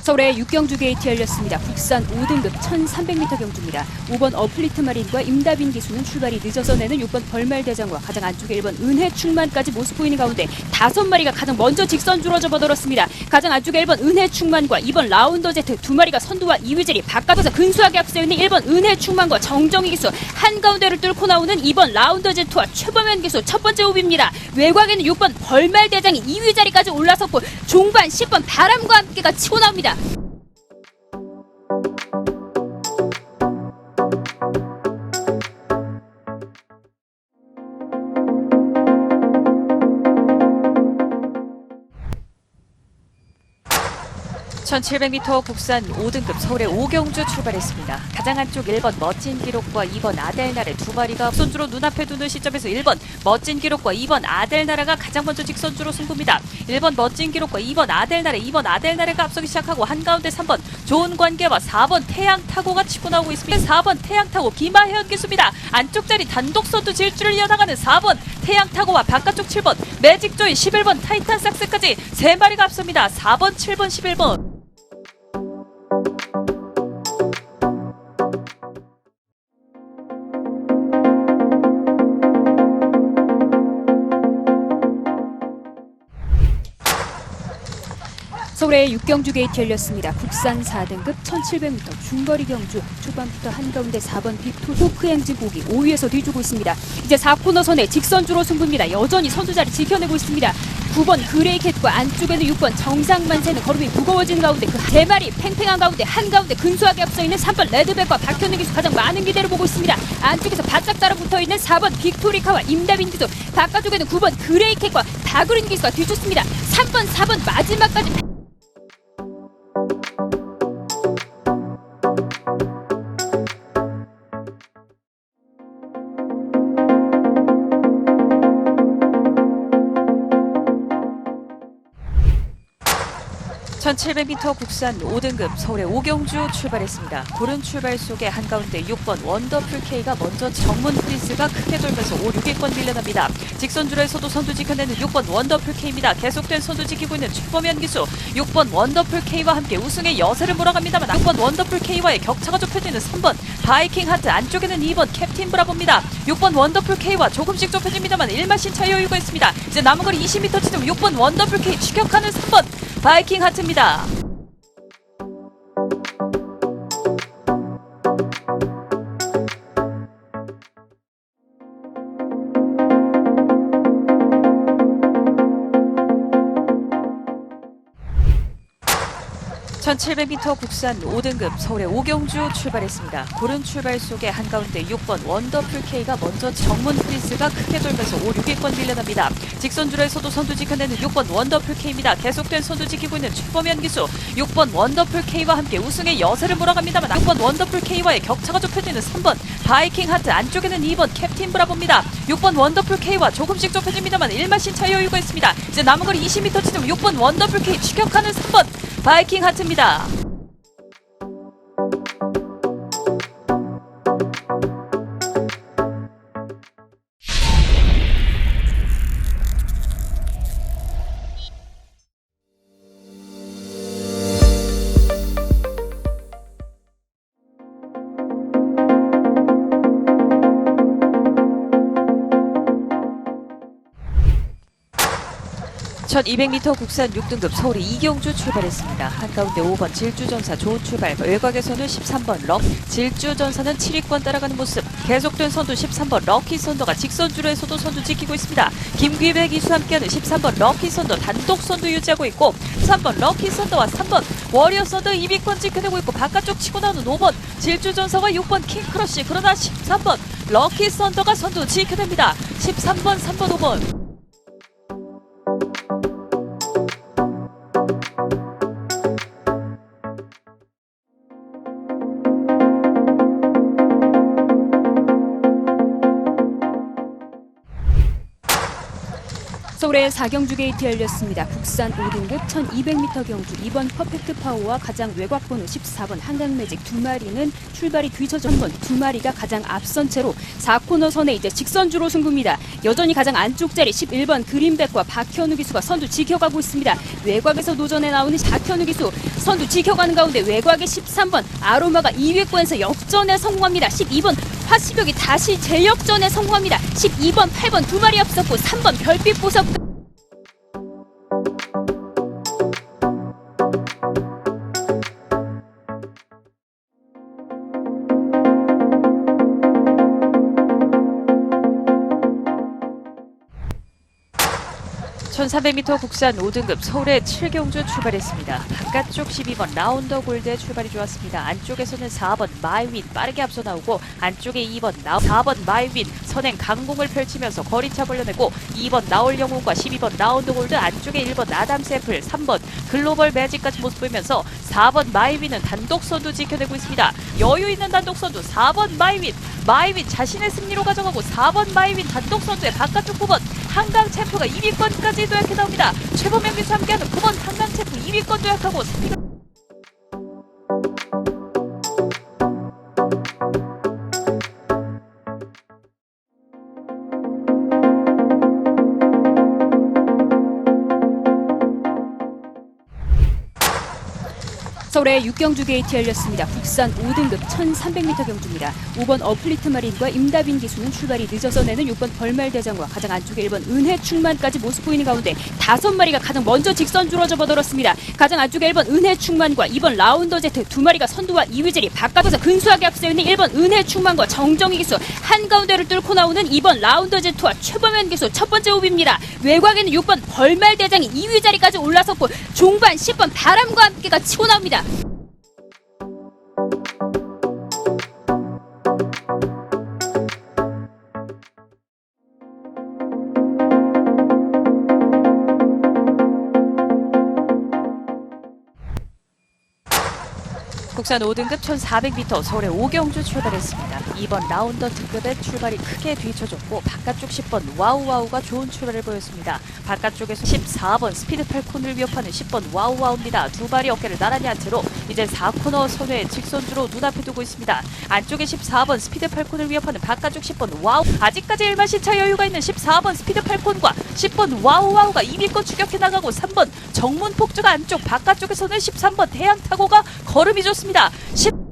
서울의 6경주 게이트 열렸습니다. 국산 5등급 1300m 경주입니다. 5번 어플리트 마린과 임다빈 기수는 출발이 늦어서 내는 6번 벌말대장과 가장 안쪽에 1번 은혜충만까지 모습 보이는 가운데 5마리가 가장 먼저 직선주로 접어들었습니다. 가장 안쪽에 1번 은혜충만과 2번 라운더 제트 두 마리가 선두와 2위 자리, 바깥에서 근소하게 앞서 있는 1번 은혜충만과 정정희 기수, 한가운데를 뚫고 나오는 2번 라운더 제트와 최범현 기수 첫 번째 호비입니다. 외곽에는 6번 벌말대장이 2위 자리까지 올라섰고 종반 10번 바람과 함께가 치고 나옵니다. (1700m) 국산 5등급 서울의 오경주 출발했습니다. 가장 안쪽 1번 멋진 기록과 2번 아델나레 두 마리가 직선주로 눈앞에 두는 시점에서 1번 멋진 기록과 2번 아델나레가 가장 먼저 직선주로 승부입니다. 1번 멋진 기록과 2번 아델나레가 앞서기 시작하고 한가운데 3번 좋은 관계와 4번 태양타고가 치고 나오고 있습니다. 4번 태양타고 김하현 기수입니다. 안쪽 자리 단독 선두 질주를 이어나가는 4번 태양타고와 바깥쪽 7번 매직조이, 11번 타이탄 삭스까지 세 마리가 앞섭니다. 4번, 7번, 11번. 서울의 6경주 게이트 열렸습니다. 국산 4등급 1700m 중거리 경주 초반부터 한가운데 4번 빅토 호크 행진 보기 5위에서 뒤주고 있습니다. 이제 4코너 선에 직선주로 승부입니다. 여전히 선두 자리 지켜내고 있습니다. 9번 그레이캣과 안쪽에는 6번 정상만세는 걸음이 무거워진 가운데 그 세 마리 팽팽한 가운데 한가운데 근소하게 앞서 있는 3번 레드백과 박현우 기수 가장 많은 기대를 보고 있습니다. 안쪽에서 바짝 따라붙어 있는 4번 빅토리카와 임다빈 기수, 바깥쪽에는 9번 그레이캣과 다그린 기수가 뒤쫓습니다. 3번, 4번 마지막까지 1700m 국산 5등급 서울의 오경주 출발했습니다. 고른 출발 속에 한가운데 6번 원더풀 K가 먼저 정문 프리스가 크게 돌면서 5, 6위권 밀려납니다. 직선줄에서도 선두 지켜내는 6번 원더풀 K입니다. 계속된 선두 지키고 있는 최범현 기수 6번 원더풀 K와 함께 우승의 여세를 몰아갑니다만 6번 원더풀 K와의 격차가 좁혀지는 3번 바이킹 하트 안쪽에는 2번 캡틴 브라보입니다. 6번 원더풀 K와 조금씩 좁혀집니다만 1마신 차이 여유가 있습니다. 이제 남은 거리 20m 지점 6번 원더풀 K 추격하는 3번 바이킹 하트입니다. 1700m 국산 5등급 서울의 오경주 출발했습니다. 고른 출발 속에 한가운데 6번 원더풀 K가 먼저 정문 프리스가 크게 돌면서 5, 6위권 밀려납니다. 직선줄에서도 선두 지켜내는 6번 원더풀 K입니다. 계속된 선두 지키고 있는 최범현 기수 6번 원더풀 K와 함께 우승의 여세를 몰아갑니다만 6번 원더풀 K와의 격차가 좁혀지는 3번 바이킹 하트 안쪽에는 2번 캡틴 브라보입니다. 6번 원더풀 K와 조금씩 좁혀집니다만 1마신 차이 여유가 있습니다. 이제 남은 거리 20m 지점 6번 원더풀 K 추격하는 3번 바이킹 하트입니다. (1200m) 국산 6등급 서울의 이경주 출발했습니다. 한가운데 5번 질주전사 좋은 출발, 외곽에서는 13번 럭, 질주전사는 7위권 따라가는 모습, 계속된 선두 13번 럭키 선더가 직선주로에서도 선두 지키고 있습니다. 김귀배 기수 함께하는 13번 럭키 선더 단독 선두 유지하고 있고 3번 럭키 선더와 3번 워리어 선더 2위권 지켜내고 있고 바깥쪽 치고 나오는 5번 질주전사와 6번 킹크러쉬, 그러나 13번 럭키 선더가 선두 지켜냅니다. 13번, 3번, 5번 서울의 4경주 게이트 열렸습니다. 국산 5등급 1200m 경주 2번 퍼펙트 파워와 가장 외곽 번호 14번 한강매직 두 마리는 출발이 뒤처져 한 번 두 마리가 가장 앞선 채로 4코너 선에 이제 직선주로 승부입니다. 여전히 가장 안쪽 자리 11번 그린백과 박현우 기수가 선두 지켜가고 있습니다. 외곽에서 노전에 나오는 박현우 기수 선두 지켜가는 가운데 외곽의 13번 아로마가 2위권에서 역전에 성공합니다. 12번 화시벽이 다시 재역전에 성공합니다. 12번, 8번 두 마리 앞섰고 3번 별빛 보석 (1400m) 국산 5등급 서울의 7경주 출발했습니다. 바깥쪽 12번 라운더 골드의 출발이 좋았습니다. 안쪽에서는 4번 마이윈 빠르게 앞서 나오고 안쪽에 2번 4번 마이윈 선행 강공을 펼치면서 거리차 벌려내고 2번 나올 영웅과 12번 라운더 골드 안쪽에 1번 아담스 애플 3번 글로벌 매직까지 모습 보이면서 4번 마이윈은 단독 선두 지켜내고 있습니다. 여유 있는 단독 선두 4번 마이윈 자신의 승리로 가져가고 4번 마이윈 단독 선두의 바깥쪽 9번 한강 챔프가 2위권까지 도약해 나옵니다. 최범현 기수 함께하는 9번 한강 챔프 2위권 도약하고 3위가 서울의 6경주 게이트 열렸습니다. 국산 5등급 1300m 경주입니다. 5번 어플리트 마린과 임다빈 기수는 출발이 늦어서 내는 6번 벌말대장과 가장 안쪽에 1번 은혜충만까지 모습 보이는 가운데 5마리가 가장 먼저 직선주로 접어들었습니다. 가장 안쪽에 1번 은혜충만과 2번 라운더 제트 두 마리가 선두와 2위 자리 바깥에서 근소하게 앞서 있는 1번 은혜충만과 정정희 기수 한가운데를 뚫고 나오는 2번 라운더 제트와 최범현 기수 첫 번째 호비입니다. 외곽에는 6번 벌말대장이 2위 자리까지 올라섰고 종반 10번 바람과 함께가 치고 나옵니다. 국산 5등급 1400m 서울의 오경주 출발했습니다. 2번 라운더 특급의 출발이 크게 뒤쳐졌고 바깥쪽 10번 와우와우가 좋은 출발을 보였습니다. 바깥쪽에서 14번 스피드 팔콘을 위협하는 10번 와우와우입니다. 두 발이 어깨를 나란히 한 채로 이제 4코너 선회의 직선주로 눈앞에 두고 있습니다. 안쪽에 14번 스피드 팔콘을 위협하는 바깥쪽 10번 와우, 아직까지 일마신차 여유가 있는 14번 스피드 팔콘과 10번 와우와우가 2위권 추격해 나가고 3번 정문폭주가 안쪽, 바깥쪽에서는 13번 대양타고가 걸음이 좋습니다. 10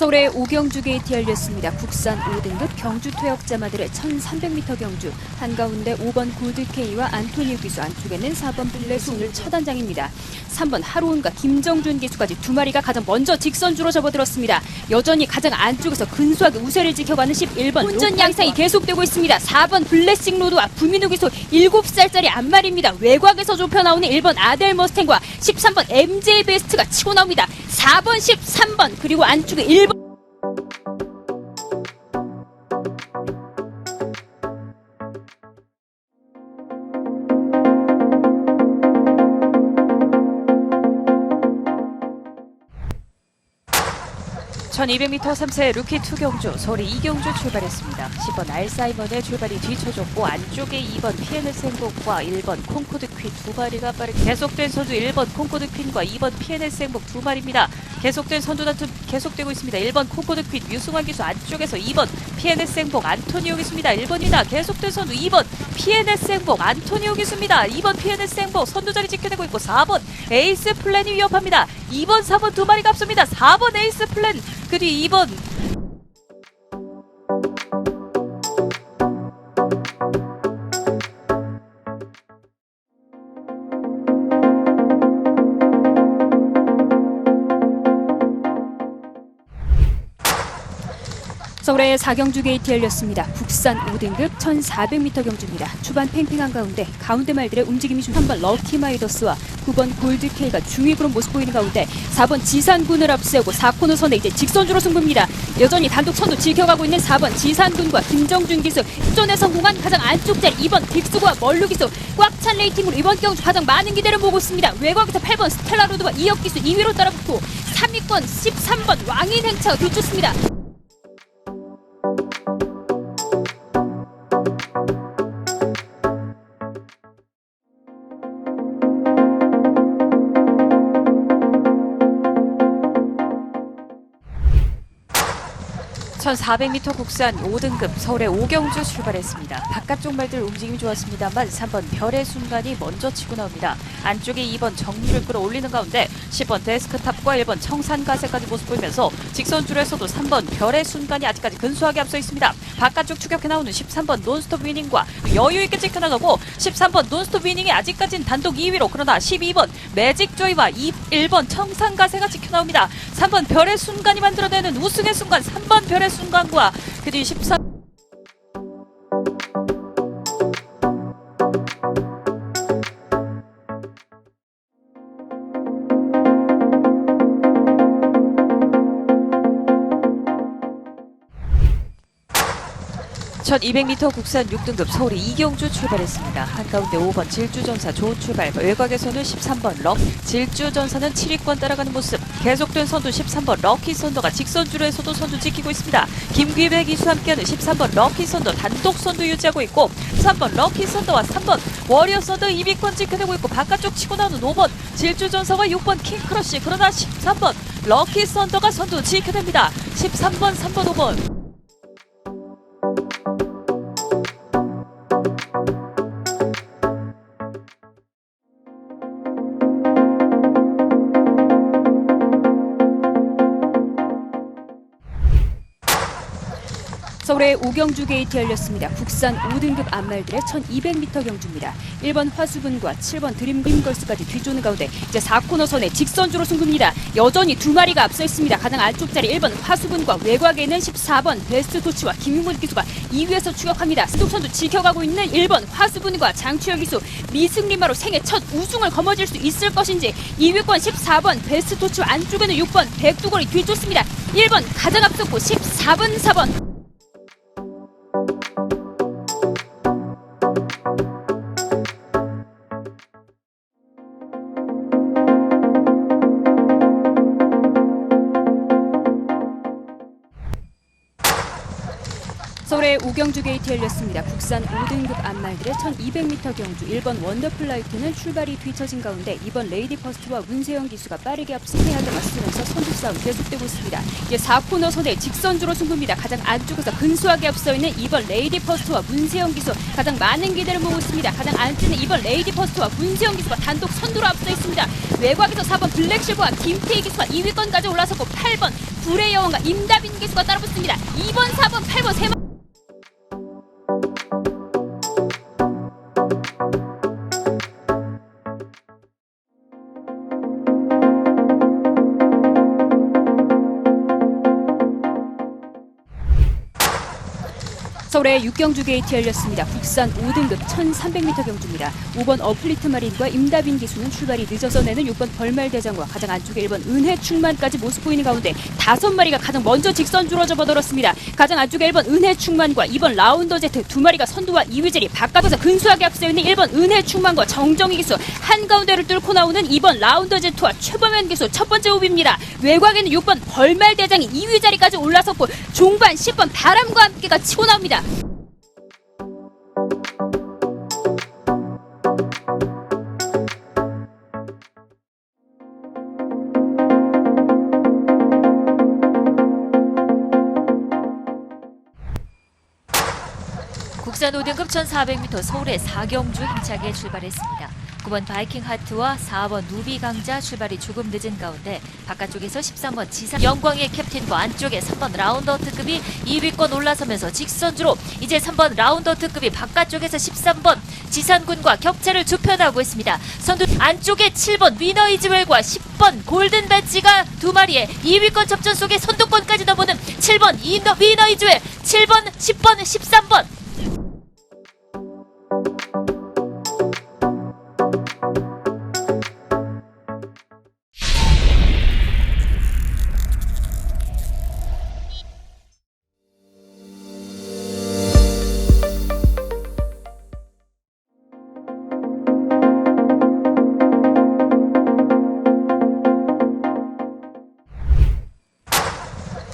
서울의 오경주 게이트 열렸습니다. 국산 5등급 경주 퇴역자마들의 1300m 경주. 한가운데 5번 골드케이와 안토니오 기수, 안쪽에는 4번 블랙송을 첫 단장입니다. 3번 하루온과 김정준 기수까지 두 마리가 가장 먼저 직선주로 접어들었습니다. 여전히 가장 안쪽에서 근소하게 우세를 지켜가는 11번 혼전 양상이 계속되고 있습니다. 4번 블레싱 로드와 부민호 기수 7살짜리 안말입니다. 외곽에서 좁혀 나오는 1번 아델 머스탱과 13번 MJ 베스트가 치고 나옵니다. 4번 13번 그리고 안쪽에 1번 (1200m) 3세 루키 투경주 서울의 이경주 출발했습니다. 10번 알사이먼의 출발이 뒤쳐졌고 안쪽에 2번 PNS 행복과 1번 콩코드 퀸 두 마리가 빠르게 계속된 선두 1번 콩코드 퀸과 2번 PNS 행복 두 마리입니다. 계속된 선두 다툼 계속되고 있습니다. 1번 콩코드 퀸 유승환 기수 안쪽에서 2번 PNS 행복 안토니오 기수입니다. 1번이나 계속된 선두 2번 PNS 행복 안토니오 기수입니다. 2번 PNS 행복 선두 자리 지켜내고 있고 4번 에이스 플랜이 위협합니다. 2번 4번 두 마리가 앞섭니다. 4번 에이스 플랜 그 뒤 2번 서울의 4경주 게이트 열렸습니다. 국산 5등급 1400m 경주입니다. 초반 팽팽한 가운데 말들의 움직임이 중 3번 럭키마이더스와 9번 골드케이가 중위부로 모습 보이는 가운데 4번 지산군을 앞세우고 4코너 선에 이제 직선주로 승부입니다. 여전히 단독 선두 지켜가고 있는 4번 지산군과 김정준 기수, 역전에 성공한 가장 안쪽 자리 2번 빅스구와 멀루 기수, 꽉 찬 레이팅으로 이번 경주 가장 많은 기대를 모으고 있습니다. 외곽에서 8번 스텔라로드와 이혁 기수 2위로 따라붙고 3위권 13번 왕인 행차가 뒤쫓습니다. (1400m) 국산 5등급 서울의 오경주 출발했습니다. 바깥쪽 말들 움직임이 좋았습니다만 3번 별의 순간이 먼저 치고 나옵니다. 안쪽에 2번 정류를 끌어올리는 가운데 10번 데스크탑과 1번 청산가세까지 모습 보이면서 직선줄에서도 3번 별의 순간이 아직까지 근소하게 앞서 있습니다. 바깥쪽 추격해 나오는 13번 논스톱 위닝과 여유있게 찍혀나가고 13번 논스톱 위닝이 아직까지는 단독 2위로, 그러나 12번 매직조이와 1번 청산가세가 찍혀나옵니다. 3번 별의 순간이 만들어내는 우승의 순간 3번 별의 순간과 그 뒤 13 (1200m) 국산 6등급 서울의 이경주 출발했습니다. 한가운데 5번 질주전사 좋은 출발, 외곽에서는 13번 럭, 질주전사는 7위권 따라가는 모습, 계속된 선두 13번 럭키 선더가 직선주로에서도 선두 지키고 있습니다. 김귀배 기수 함께하는 13번 럭키 선더 단독 선두 유지하고 있고 3번 럭키 선더와 3번 워리어 선더 2위권 지켜내고 있고 바깥쪽 치고 나오는 5번 질주전사와 6번 킹크러쉬, 그러나 13번 럭키 선더가 선두 지켜냅니다. 13번 3번 5번 서울의 오경주 게이트 열렸습니다. 국산 5등급 안말들의 1200m 경주입니다. 1번 화수분과 7번 드림걸스까지 뒤쫓는 가운데 이제 4코너선에 직선주로 승부입니다. 여전히 두 마리가 앞서 있습니다. 가장 안쪽 자리 1번 화수분과 외곽에는 14번 베스트토치와 김윤곤 기수가 2위에서 추격합니다. 스톡선도 지켜가고 있는 1번 화수분과 장추혁 기수 미승리마로 생애 첫 우승을 거머쥘 수 있을 것인지 2위권 14번 베스트토치와 안쪽에는 6번 백두걸이 뒤쫓습니다. 1번 가장 앞섰고 14번 4번 서울의 오경주 게이트 열렸습니다. 국산 5등급 안말들의 1200m 경주 1번 원더풀라이트는 출발이 뒤처진 가운데 2번 레이디 퍼스트와 문세영 기수가 빠르게 앞서 패하게 맞서면서 선두 싸움 계속되고 있습니다. 이제 4코너 선에 직선주로 승부입니다. 가장 안쪽에서 근소하게 앞서 있는 2번 레이디 퍼스트와 문세영 기수 가장 많은 기대를 모으고 있습니다. 가장 안쪽에 2번 레이디 퍼스트와 문세영 기수가 단독 선두로 앞서 있습니다. 외곽에서 4번 블랙실버와 김태희 기수가 2위권까지 올라섰고 8번 불의 여왕과 임다빈 기수가 따라붙습니다. 2번, 4번, 8번 세 번. 서울의 육경주 게이트 열렸습니다. 국산 5등급 1300m 경주입니다. 5번 어플리트 마린과 임다빈 기수는 출발이 늦어서 내는 6번 벌말대장과 가장 안쪽에 1번 은혜충만까지 모습 보이는 가운데 5마리가 가장 먼저 직선주로 접어들었습니다. 가장 안쪽에 1번 은혜충만과 2번 라운더 제트 2마리가 선두와 2위 자리 바깥에서 근소하게 앞서 있는 1번 은혜충만과 정정희 기수 한가운데를 뚫고 나오는 2번 라운더 제트와 최범현 기수 첫 번째 호비입니다. 외곽에는 6번 벌말대장이 2위 자리까지 올라섰고 종반 10번 바람과 함께가 치고 나옵니다. 국산 5등급 1400m 서울의 4경주 힘차게 출발했습니다. 9번 바이킹 하트와 4번 누비 강자 출발이 조금 늦은 가운데 바깥쪽에서 13번 지상 영광의 캡틴과 안쪽에 3번 라운더 특급이 2위권 올라서면서 직선주로 이제 3번 라운더 특급이 바깥쪽에서 13번 지산군과 격차를 좁혀나가고 있습니다. 선두 안쪽에 7번 위너 이즈웰과 10번 골든 배지가 두 마리의 2위권 접전 속에 선두권까지 넘보는 7번 위너 이즈웰 7번 10번 13번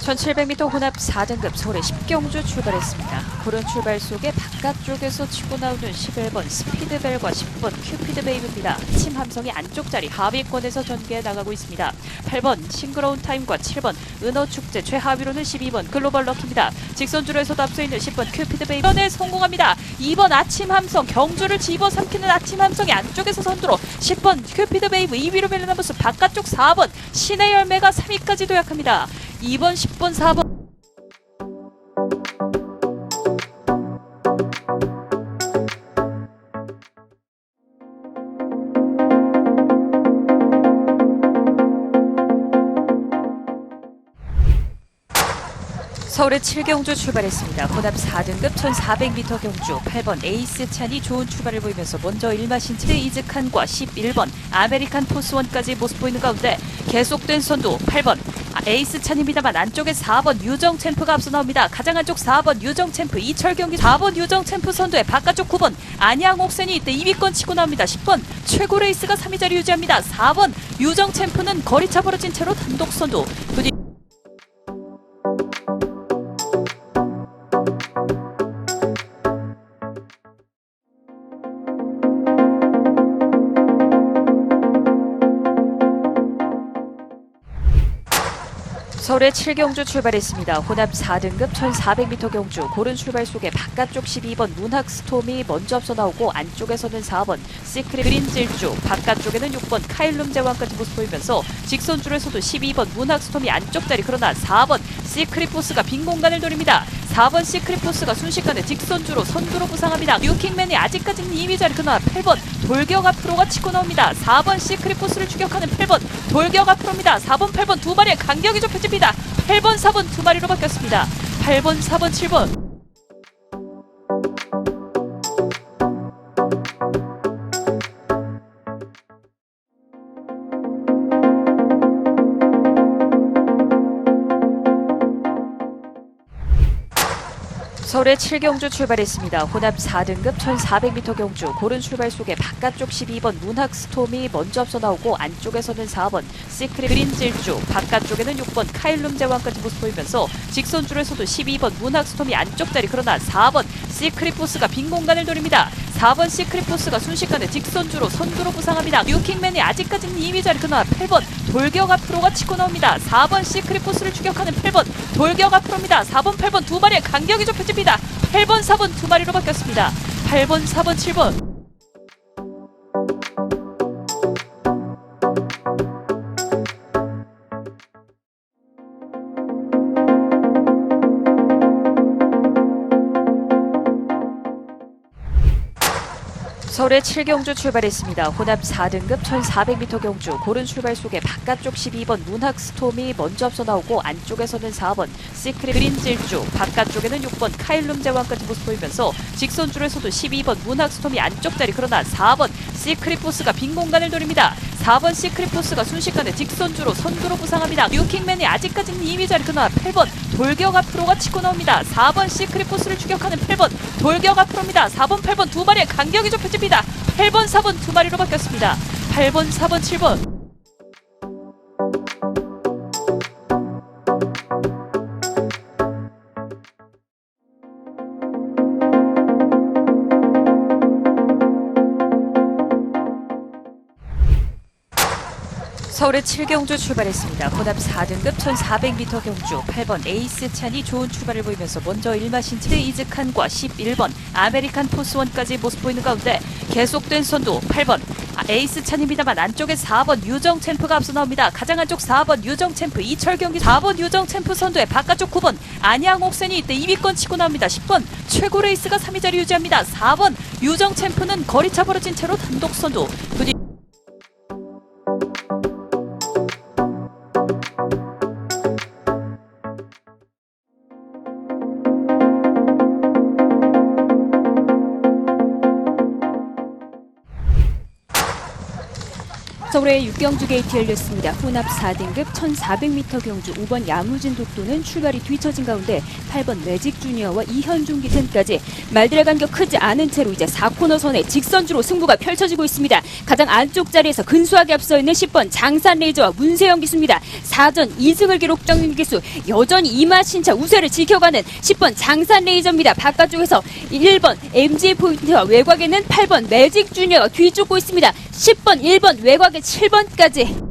(1700m) 혼합 4등급 서울의 10경주 출발했습니다. 구른 출발 속에 바깥쪽에서 치고 나오는 11번 스피드벨과 10번 큐피드 베이브입니다. 침 함성이 안쪽 자리 하위권에서 전개해 나가고 있습니다. 8번 싱그러운 타임과 7번 은어축제 최하위로는 12번 글로벌 럭키입니다. 직선주로에서도 앞서 있는 10번 큐피드 베이브 에 성공합니다. 2번 아침 함성 경주를 집어삼키는 아침 함성이 안쪽에서 선두로 10번 큐피드 베이브 2위로 밀려난 모습 바깥쪽 4번 신의 열매가 3위까지 도약합니다. 2번 10번 4번 서울의 7경주 출발했습니다. 혼합 4등급 1400m 경주 8번 에이스 찬이 좋은 출발을 보이면서 먼저 1마신 치 이즈칸과 11번 아메리칸 포스원까지 모습 보이는 가운데 계속된 선두 8번 에이스 찬입니다만 안쪽에 4번 유정 챔프가 앞서 나옵니다. 가장 안쪽 4번 유정 챔프 이철 경기 4번 유정 챔프 선두에 바깥쪽 9번 안양 옥센이 이때 2위권 치고 나옵니다. 10번 최고 레이스가 3위 자리 유지합니다. 4번 유정 챔프는 거리차 벌어진 채로 단독 선두 부디 서울의 7경주 출발했습니다. 혼합 4등급 1400m 경주 고른 출발 속에 바깥쪽 12번 문학스톰이 먼저 앞서 나오고 안쪽에서는 4번 시크릿 그린질주 바깥쪽에는 6번 카일룸 제왕까지 모습 보이면서 직선줄에서도 12번 문학스톰이 안쪽 자리 그러나 4번 시크릿 보스가 빈 공간을 노립니다. 4번 시크릿포스가 순식간에 직선주로 선두로 부상합니다. 뉴킹맨이 아직까지는 2위 자리 그러나 8번 돌격 앞으로가 치고 나옵니다. 4번 시크릿포스를 추격하는 8번 돌격 앞으로입니다. 4번 8번 두 마리의 간격이 좁혀집니다. 8번 4번 두 마리로 바뀌었습니다. 8번 4번 7번 서울의 7경주 출발했습니다. 혼합 4등급 1400m 경주 고른 출발 속에 바깥쪽 12번 문학스톰이 먼저 앞서 나오고 안쪽에서는 4번 시크릿 그린질주 바깥쪽에는 6번 카일룸 제왕까지 모습 보이면서 직선줄에서도 12번 문학스톰이 안쪽 자리 그러나 4번 시크릿 포스가 빈 공간을 노립니다. 4번 시크릿 포스가 순식간에 직선주로 선두로 부상합니다. 뉴킹맨이 아직까지는 2위 자리 그러나 8번 돌격 앞으로가 치고 나옵니다. 4번 시크릿 포스를 추격하는 8번 돌격 앞으로입니다. 4번 8번 두 마리의 간격이 좁혀집니다. 8번 4번 두 마리로 바뀌었습니다. 8번 4번 7번 서울의 7경주 출발했습니다. 혼합 4등급 1400m 경주 고른 출발 속에 바깥쪽 12번 문학스톰이 먼저 앞서 나오고 안쪽에서는 4번 시크릿 그린질주 바깥쪽에는 6번 카일룸 제왕까지 모습 보이면서 직선줄에서도 12번 문학스톰이 안쪽 자리 그러나 4번 시크릿 포스가 빈 공간을 노립니다. 4번 시크릿 포스가 순식간에 직선주로 선두로 부상합니다. 뉴킹맨이 아직까지는 2위 자리 그러나 8번 돌격 앞으로가 치고 나옵니다. 4번 시크릿 포스를 추격하는 8번 돌격 앞으로입니다. 4번 8번 두 마리의 간격이 좁혀집니다. 8번 4번 두 마리로 바뀌었습니다. 8번 4번 7번 서울의 7경주 출발했습니다. 혼합 4등급 1400m 경주 8번 에이스 찬이 좋은 출발을 보이면서 먼저 1마신 채 이즈칸과 11번 아메리칸 포스원까지 모습 보이는 가운데 계속된 선두 8번 에이스 찬입니다만 안쪽에 4번 유정 챔프가 앞서 나옵니다. 가장 안쪽 4번 유정 챔프 이철 경기 4번 유정 챔프 선두에 바깥쪽 9번 안양 옥센이 이때 2위권 치고 나옵니다. 10번 최고 레이스가 3위 자리 유지합니다. 4번 유정 챔프는 거리차 벌어진 채로 단독 선두 부디 서울의 6경주 게이트 열렸습니다. 혼합 4등급 1400m 경주 5번 야무진 독도는 출발이 뒤처진 가운데 8번 매직 주니어와 이현중 기센까지 말들의 간격 크지 않은 채로 이제 4코너 선에 직선주로 승부가 펼쳐지고 있습니다. 가장 안쪽 자리에서 근소하게 앞서 있는 10번 장산 레이저와 문세영 기수입니다. 4전 2승을 기록 정민 기수 여전히 이마신차 우세를 지켜가는 10번 장산 레이저입니다. 바깥쪽에서 1번 MG 포인트와 외곽에는 8번 매직 주니어가 뒤쫓고 있습니다. 10번 1번 외곽에 7번까지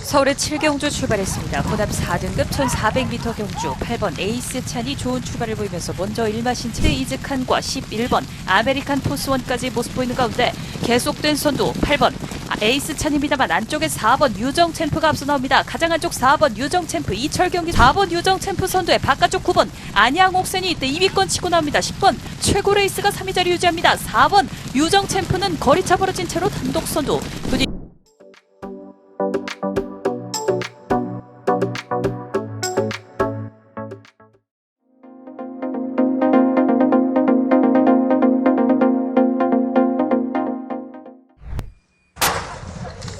서울의 7경주 출발했습니다. 혼합 4등급 1400m 경주 8번 에이스 찬이 좋은 출발을 보이면서 먼저 1마신 채 이즈칸과 11번 아메리칸 포스원까지 모습 보이는 가운데 계속된 선두 8번 에이스 찬입니다만 안쪽에 4번 유정 챔프가 앞서 나옵니다. 가장 안쪽 4번 유정 챔프 이철 경기 4번 유정 챔프 선두에 바깥쪽 9번 안양 옥센이 이때 2위권 치고 나옵니다. 10번 최고 레이스가 3위 자리 유지합니다. 4번 유정 챔프는 거리차 벌어진 채로 단독 선두 부디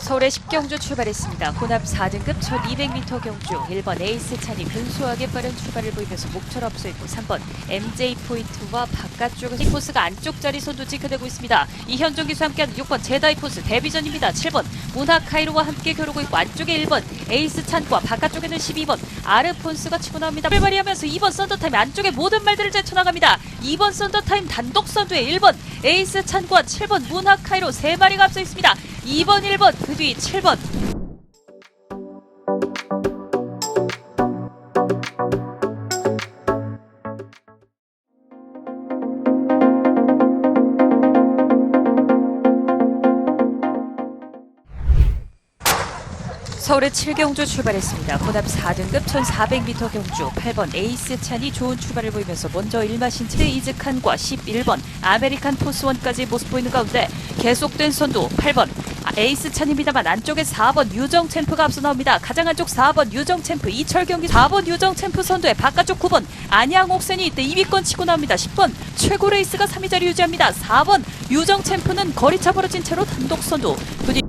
서울의 10경주 출발했습니다. 혼합 4등급 1200m 경주 1번 에이스 찬이 근소하게 빠른 출발을 보이면서 목처럼 앞서 있고 3번 MJ 포인트와 바깥쪽에서 포스가 안쪽 자리 선두 지켜내고 있습니다. 이현종 기수 함께하는 6번 제다이 포스 데뷔전입니다. 7번 문하 카이로와 함께 겨루고 있고 안쪽에 1번 에이스 찬과 바깥쪽에는 12번 아르폰스가 치고 나옵니다. 출발이하면서 2번 썬더타임 안쪽에 모든 말들을 제쳐나갑니다. 2번 썬더타임 단독 선두에 1번 에이스 찬과 7번 문하 카이로 3마리가 앞서 있습니다. 2번 1번 그 뒤 7번 서울의 7경주 출발했습니다. 혼합 4등급 1400m 경주 8번 에이스 찬이 좋은 출발을 보이면서 먼저 1마신 채 이즈칸과 11번 아메리칸 포스원까지 모습 보이는 가운데 계속된 선두 8번 에이스 찬입니다만 안쪽에 4번 유정 챔프가 앞서 나옵니다. 가장 안쪽 4번 유정 챔프 이철 경기 4번 유정 챔프 선두에 바깥쪽 9번 안양 옥센이 이때 2위권 치고 나옵니다. 10번 최고 레이스가 3위 자리 유지합니다. 4번 유정 챔프는 거리차 벌어진 채로 단독 선두 부디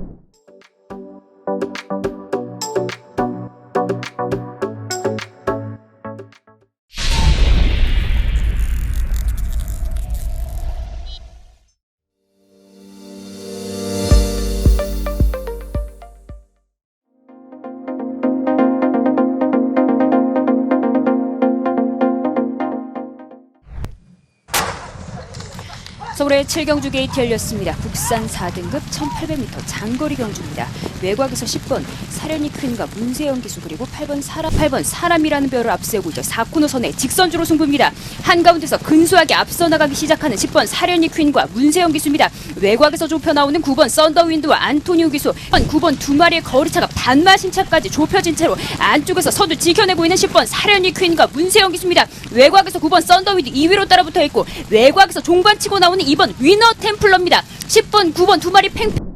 서울의 7경주 게이트 열렸습니다. 국산 4등급 1800m 장거리 경주입니다. 외곽에서 10번 사련이 퀸과 문세영 기수 그리고 8번 사람이라는 별을 앞세우고 있죠. 4코너 선에 직선주로 승부입니다. 한가운데서 근소하게 앞서 나가기 시작하는 10번 사련이 퀸과 문세영 기수입니다. 외곽에서 좁혀 나오는 9번 썬더윈드와 안토니오 기수 9번 두 마리의 거리차가 반마신 차까지 좁혀진 채로 안쪽에서 선두 지켜내고 있는 10번 사련이 퀸과 문세영 기수입니다. 외곽에서 9번 썬더윈드 2위로 따라붙어 있고 외곽에서 종반 치고 나오는 2번 위너 템플러입니다. 10번, 9번 두 마리 팽팽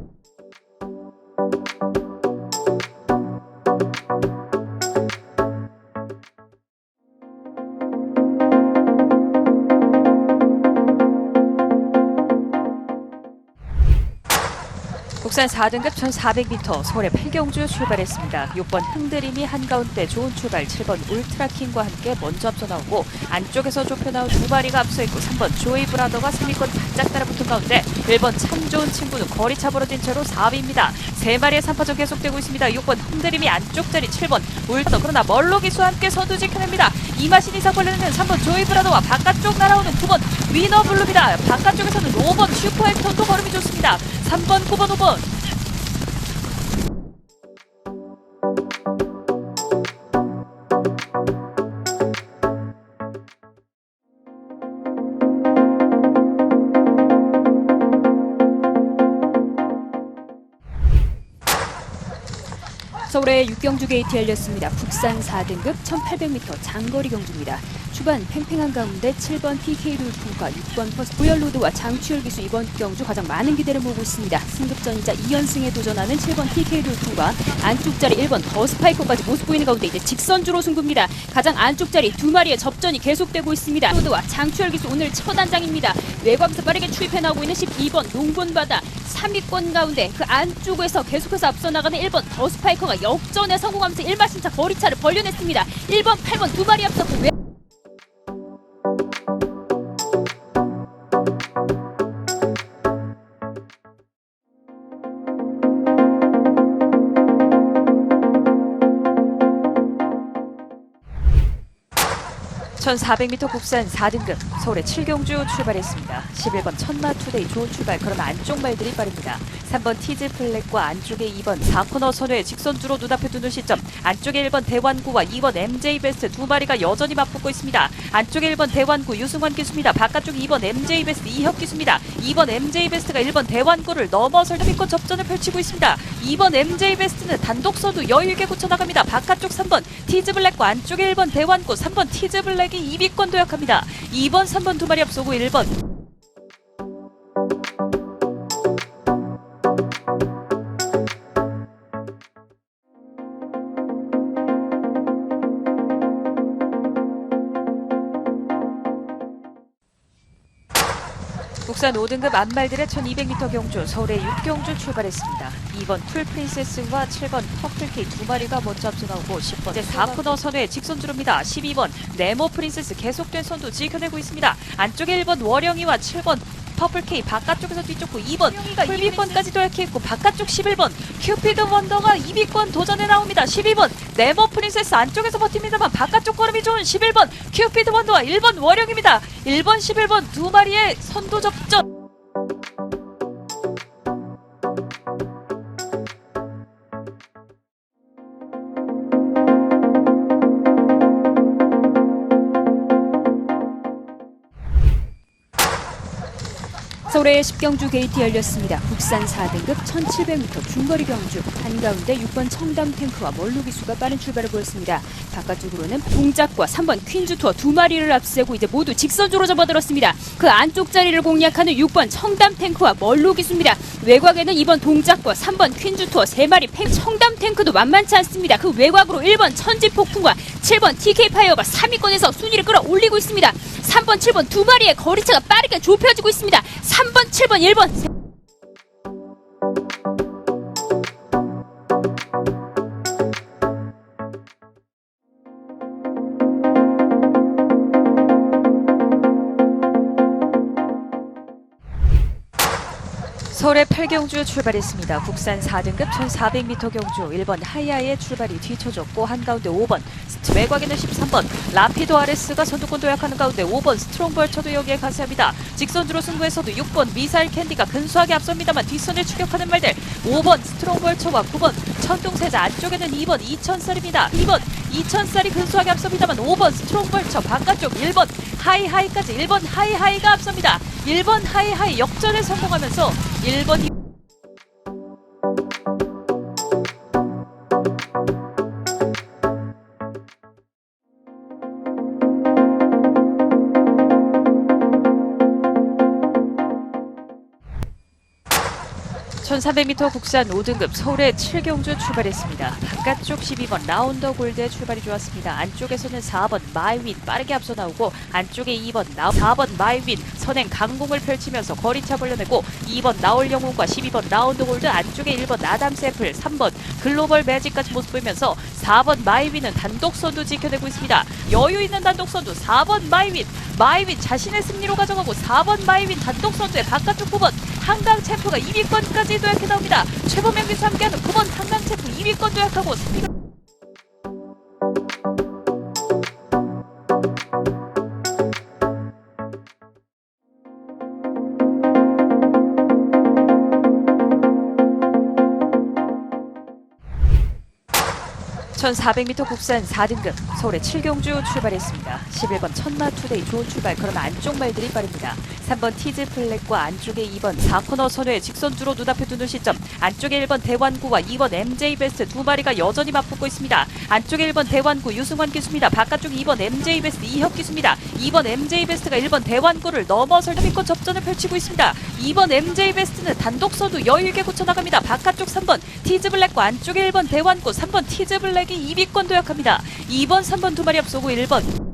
국산 4등급 1400m 서울의 8경주 출발했습니다. 6번 흥드림이 한가운데 좋은 출발 7번 울트라킹과 함께 먼저 앞서 나오고 안쪽에서 좁혀나온 두 마리가 앞서 있고 3번 조이 브라더가 3위권 바짝 따라붙은 가운데 1번 참 좋은 친구는 거리차 벌어진 채로 4위입니다. 세 마리의 3파전 계속되고 있습니다. 6번 흥드림이 안쪽 자리 7번 울트라더 그러나 멀로 기수와 함께 선두 지켜냅니다. 2마신 이상 걸려는 3번 조이 브라더와 바깥쪽 날아오는 9번 위너 블루입니다. 바깥쪽에서는 5번 슈퍼 액턴도 걸음이 좋습니다. 3번, 9번, 5번 서울의 6경주 게이트 열렸습니다. 국산 4등급 1800m 장거리 경주입니다. 초반 팽팽한 가운데 7번 PK 돌풍과 6번 퍼스 고열로드와 장추열 기수 이번 경주 가장 많은 기대를 모으고 있습니다. 승급전이자 2연승에 도전하는 7번 PK 돌풍과 안쪽 자리 1번 더 스파이커까지 모습 보이는 가운데 이제 직선주로 승부입니다. 가장 안쪽 자리 두 마리의 접전이 계속되고 있습니다. 로드와 장추열 기수 오늘 첫 단장입니다. 외곽에서 빠르게 추입해 나오고 있는 12번 농곤바다 3위권 가운데 그 안쪽에서 계속해서 앞서 나가는 1번 더 스파이커가 역전에 성공하면서 1마신차 거리차를 벌려냈습니다. 1번, 8번 두 마리 앞섰고 (1400m) 국산 4등급 서울의 7경주 출발했습니다. 11번 천마투데이 좋은 출발 그러나 안쪽 말들이 빠릅니다. 3번 티즈플렉과 안쪽에 2번 4코너 선회 직선주로 눈앞에 두는 시점 안쪽에 1번 대완구와 2번 MJ베스트 두 마리가 여전히 맞붙고 있습니다. 안쪽에 1번 대완구 유승환 기수입니다. 바깥쪽 2번 MJ베스트 이혁 기수입니다. 2번 MJ베스트가 1번 대완구를 넘어설 3위권 접전을 펼치고 있습니다. 2번 MJ베스트는 단독 선두 여유있게 굳혀나갑니다. 바깥쪽 3번 티즈블랙과 안쪽에 1번 대완구 3번 티즈블랙 2위권 도약합니다. 2번, 3번 두 마리 앞서고 1번. 국산 5등급 안말들의 1200m 경주 서울의 6경주 출발했습니다. 2번 쿨프린세스와 7번 퍼플케이 두 마리가 먼저 앞서 나오고 10번 4코너 선회 직선주로입니다. 12번 네모 프린세스 계속된 선두 지켜내고 있습니다. 안쪽에 1번 월영이와 7번 퍼플케이 바깥쪽에서 뒤쫓고 2번 풀비권까지 도약했고 바깥쪽 11번 큐피드 원더가 2위권 도전에 나옵니다. 12번 네모 프린세스 안쪽에서 버팁니다만 바깥쪽 걸음이 좋은 11번 큐피드 원더와 1번 월영입니다. 1번 11번 두 마리의 선두 접전 서울의 서울의 10경주 게이트 열렸습니다. 국산 4등급 1700m 중거리 경주 한가운데 6번 청담 탱크와 멀루기수가 빠른 출발을 보였습니다. 바깥쪽으로는 동작과 3번 퀸즈 투어 두 마리를 앞세고 이제 모두 직선주로 접어들었습니다. 그 안쪽 자리를 공략하는 6번 청담 탱크와 멀루기수입니다. 외곽에는 2번 동작과 3번 퀸즈 투어 3마리 청담 탱크도 만만치 않습니다. 그 외곽으로 1번 천지폭풍과 7번 TK 파이어가 3위권에서 순위를 끌어올리고 있습니다. 3번, 7번 두 마리의 거리차가 빠르게 좁혀지고 있습니다. 3번, 7번, 1번. 서울의 8경주 출발했습니다. 국산 4등급 1400m 경주 1번 하이아의 출발이 뒤쳐졌고 한가운데 5번 외곽에는 13번 라피도 아레스가 선두권 도약하는 가운데 5번 스트롱벌처도 여기에 가세합니다. 직선주로 승부에서도 6번 미사일 캔디가 근소하게 앞섭니다만 뒷선을 추격하는 말들 5번 스트롱벌처와 9번 천둥세자 안쪽에는 2번 2000쌀입니다. 2번 2000쌀이 근소하게 앞섭니다만 5번 스트롱벌처 바깥쪽 1번 하이하이까지 1번 하이하이가 앞섭니다. 1번 하이하이 역전에 성공하면서 1번 (1400m) 국산 5등급 서울의 7경주 출발했습니다. 바깥쪽 12번 라운더 골드의 출발이 좋았습니다. 안쪽에서는 4번 마이윈 빠르게 앞서 나오고 안쪽에 2번 4번 마이윈 선행 강공을 펼치면서 거리차 벌려내고 2번 나올 영웅과 12번 라운더 골드 안쪽에 1번 아담스 애플 3번 글로벌 매직까지 모습 보이면서 4번 마이윈은 단독 선두 지켜내고 있습니다. 여유 있는 단독 선두 4번 마이윈 자신의 승리로 가져가고 4번 마이윈 단독 선두의 바깥쪽 9번 한강 챔프가 2위권까지 도약해 나옵니다. 최범영 기수와 함께하는 9번 한강 챔프 2위권 도약하고 3위가 (1400m) 국산 4등급 서울의 7경주 출발했습니다. 11번 천마투데이 좋은 출발 그러나 안쪽 말들이 빠릅니다. 3번 티즈 플랫과 안쪽에 2번 4코너 선회 직선주로 눈앞에 두는 시점 안쪽에 1번 대환구와 2번 MJ 베스트 두 마리가 여전히 맞붙고 있습니다. 안쪽에 1번 대환구 유승환 기수입니다. 바깥쪽 2번 MJ 베스트 이혁 기수입니다. 2번 MJ 베스트가 1번 대환구를 넘어서 3위권 접전을 펼치고 있습니다. 2번 MJ 베스트는 단독 선두 여유있게 굳혀나갑니다. 바깥쪽 3번 티즈 블랙과 안쪽에 1번 대환구 3번 티즈 블랙이 2위권 도약합니다. 2번 3번 두 마리 앞서고 1번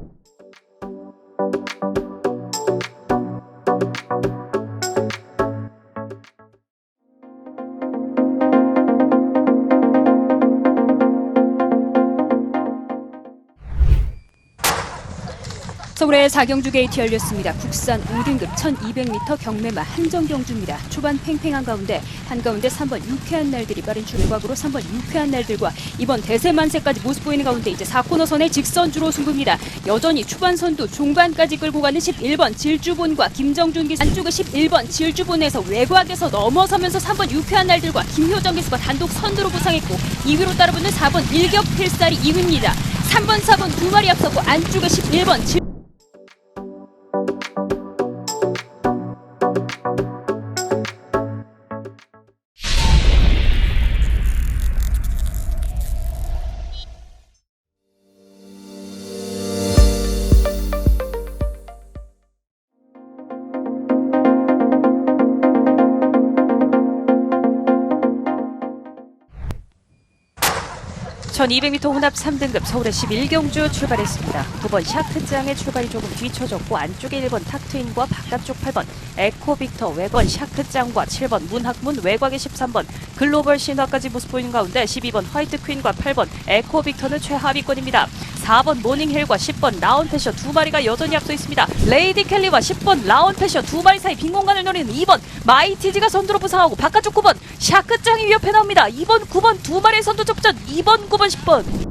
서울의 4경주 게이트 열렸습니다. 국산 5등급 1200m 경매마 한정경주입니다. 초반 팽팽한 가운데 한가운데 3번 유쾌한 날들이 빠른 출발각으로 3번 유쾌한 날들과 이번 대세만세까지 모습 보이는 가운데 이제 4코너 선의 직선주로 승부입니다. 여전히 초반 선두 중반까지 끌고 가는 11번 질주본과 김정준 기수 안쪽에 11번 질주본에서 외곽에서 넘어서면서 3번 유쾌한 날들과 김효정 기수가 단독 선두로 부상했고 2위로 따라붙는 4번 일격필살이 2위입니다. 3번 4번 두 마리 앞섰고 안쪽에 11번 (1200m) 혼합 3등급 서울의 11경주 출발했습니다. 9번 샤크짱의 출발이 조금 뒤쳐졌고 안쪽에 1번 탁트윈과 바깥쪽 8번 에코빅터 외곽 샤크짱과 7번 문학문 외곽에 13번 글로벌 신화까지 모습 보이는 가운데 12번 화이트 퀸과 8번 에코빅터는 최하위권입니다. 4번 모닝힐과 10번 라운패셔 두 마리가 여전히 앞서 있습니다. 레이디 켈리와 10번 라운패셔 두 마리 사이 빈 공간을 노리는 2번 마이티지가 선두로 부상하고 바깥쪽 9번 샤크짱이 위협해 나옵니다. 2번 9번 두 마리의 선두 접전 2번 9번 10번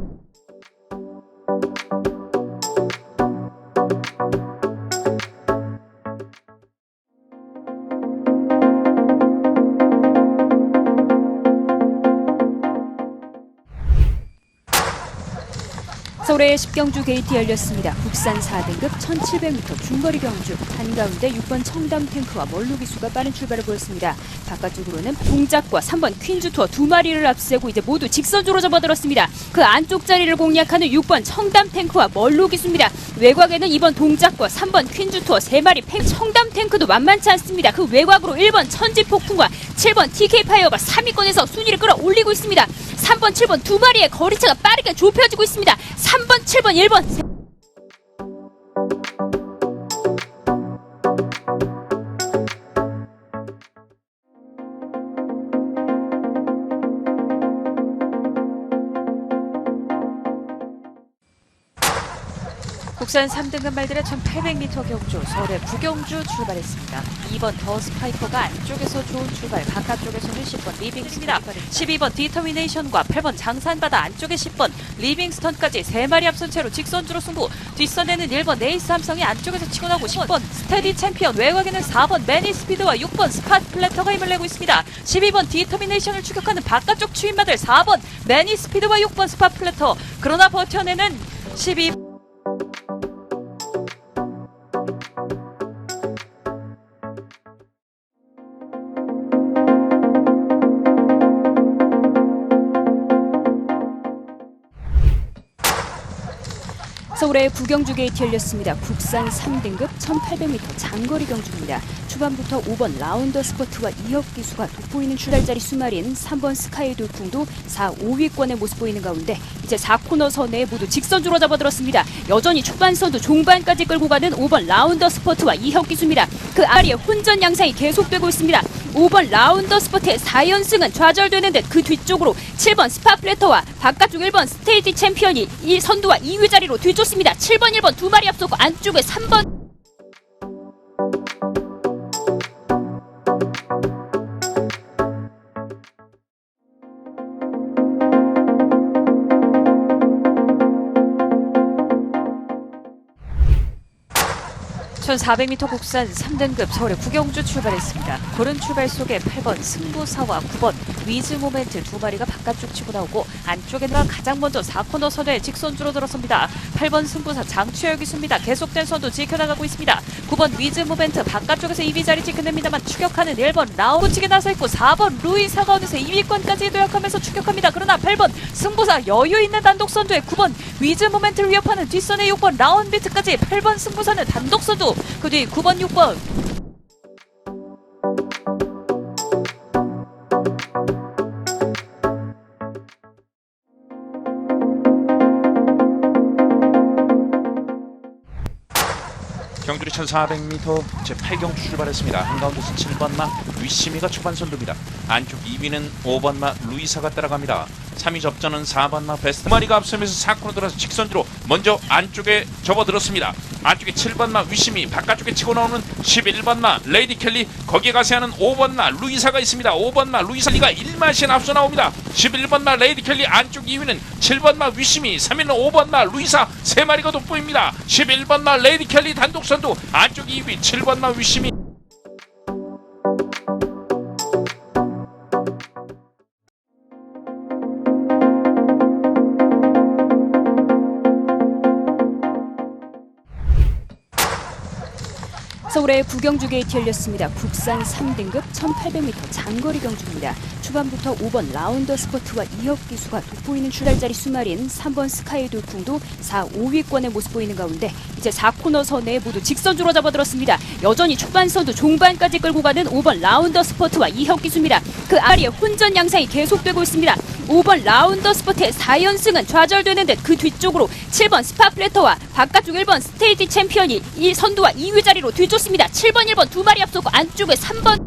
서울의 10경주 게이트 열렸습니다. 국산 4등급 1700m 중거리 경주. 한가운데 6번 청담 탱크와 멀루기수가 빠른 출발을 보였습니다. 바깥쪽으로는 동작과 3번 퀸즈 투어 두 마리를 앞세고 이제 모두 직선주로 접어들었습니다. 그 안쪽 자리를 공략하는 6번 청담 탱크와 멀루기수입니다. 외곽에는 2번 동작과 3번 퀸즈 투어 3마리 청담 탱크도 만만치 않습니다. 그 외곽으로 1번 천지폭풍과 7번 TK 파이어가 3위권에서 순위를 끌어올리고 있습니다. 3번, 7번 두 마리의 거리차가 빠르게 좁혀지고 있습니다. 3번, 7번, 1번. 국산 3등급 말들의 1800m 경주 서울의 부경주 출발했습니다. 2번 더 스파이커가 안쪽에서 좋은 출발, 바깥쪽에서는 10번 리빙스입니다. 12번 디터미네이션과 8번 장산바다 안쪽에 10번 리빙스턴까지 3마리 앞선 채로 직선주로 승부. 뒷선에는 1번 네이스 함성이 안쪽에서 치고 나오고 10번 스테디 챔피언, 외곽에는 4번 매니스피드와 6번 스팟 플래터가 힘을 내고 있습니다. 12번 디터미네이션을 추격하는 바깥쪽 추임마들 4번 매니스피드와 6번 스팟 플래터. 그러나 버텨내는 12. 서울의 부경주 게이트 열렸습니다. 국산 3등급 1800m 장거리 경주입니다. 초반부터 5번 라운더 스포트와 이혁 기수가 돋보이는 출발자리 수마린 3번 스카이 돌풍도 4, 5위권의 모습 보이는 가운데 이제 4코너 선에 모두 직선주로 접어들었습니다. 여전히 초반선도 종반까지 끌고 가는 5번 라운더 스포트와 이혁 기수입니다. 그 아래에 혼전 양상이 계속되고 있습니다. 5번 라운더 스포트의 4연승은 좌절되는 듯 그 뒤쪽으로 7번 스파플래터와 바깥쪽 1번 스테이지 챔피언이 이 선두와 2위 자리로 뒤쫓습니다. 7번, 1번 두 마리 앞서고 안쪽에 3번. (1400m) 국산 3등급 서울의 부경주 출발했습니다. 고른 출발 속에 8번 승부사와 9번 위즈 모멘트 두 마리가 바깥쪽 치고 나오고 안쪽에는 가장 먼저 4코너 선에 직선주로 들어섭니다. 8번 승부사 장추혁 기수입니다. 계속된 선두 지켜나가고 있습니다. 9번 위즈 모멘트 바깥쪽에서 2위 자리 지켜냅니다만 추격하는 1번 라운 붙이게 나서있고 4번 루이사가 어느새 2위권까지 도약하면서 추격합니다. 그러나 8번 승부사 여유 있는 단독 선두에 9번 위즈 모멘트를 위협하는 뒷선의 6번 라운비트까지 8번 승부사는 단독 선두. 그 뒤 9번, 6번. 경주리 1400m 제8경주 출발했습니다. 한가운데서 7번마 위시미가 초반 선두입니다. 안쪽 2위는 5번마 루이사가 따라갑니다. 3위 접전은 4번마 베스트 마리가 앞서면서 4코너 들어서 직선주로 먼저 안쪽에 접어들었습니다. 안쪽에 7번마 위시미, 바깥쪽에 치고 나오는 11번마 레이디 켈리, 거기에 가세하는 5번마 루이사가 있습니다. 5번마 루이사리가 1마신 앞서 나옵니다. 11번마 레이디 켈리, 안쪽 2위는 7번마 위시미, 3위는 5번마 루이사, 3마리가 돋보입니다. 11번마 레이디 켈리 단독 선두, 안쪽 2위 7번마 위시미. 서울의 부경주 게이트 열렸습니다. 국산 3등급 1800m 장거리 경주입니다. 초반부터 5번 라운더 스포트와 이혁 기수가 돋보이는 출발자리 수마린 3번 스카이 돌풍도 4, 5위권의 모습 보이는 가운데 이제 4코너 선에 모두 직선주로 접어들었습니다. 여전히 초반선도 종반까지 끌고 가는 5번 라운더 스포트와 이혁 기수입니다. 그 아래에 혼전 양상이 계속되고 있습니다. 5번 라운더 스포트의 4연승은 좌절되는 듯 그 뒤쪽으로 7번 스파플래터와 바깥쪽 1번 스테이지 챔피언이 이 선두와 2위 자리로 뒤쫓습니다. 7번, 1번 두 마리 앞서고 안쪽에 3번.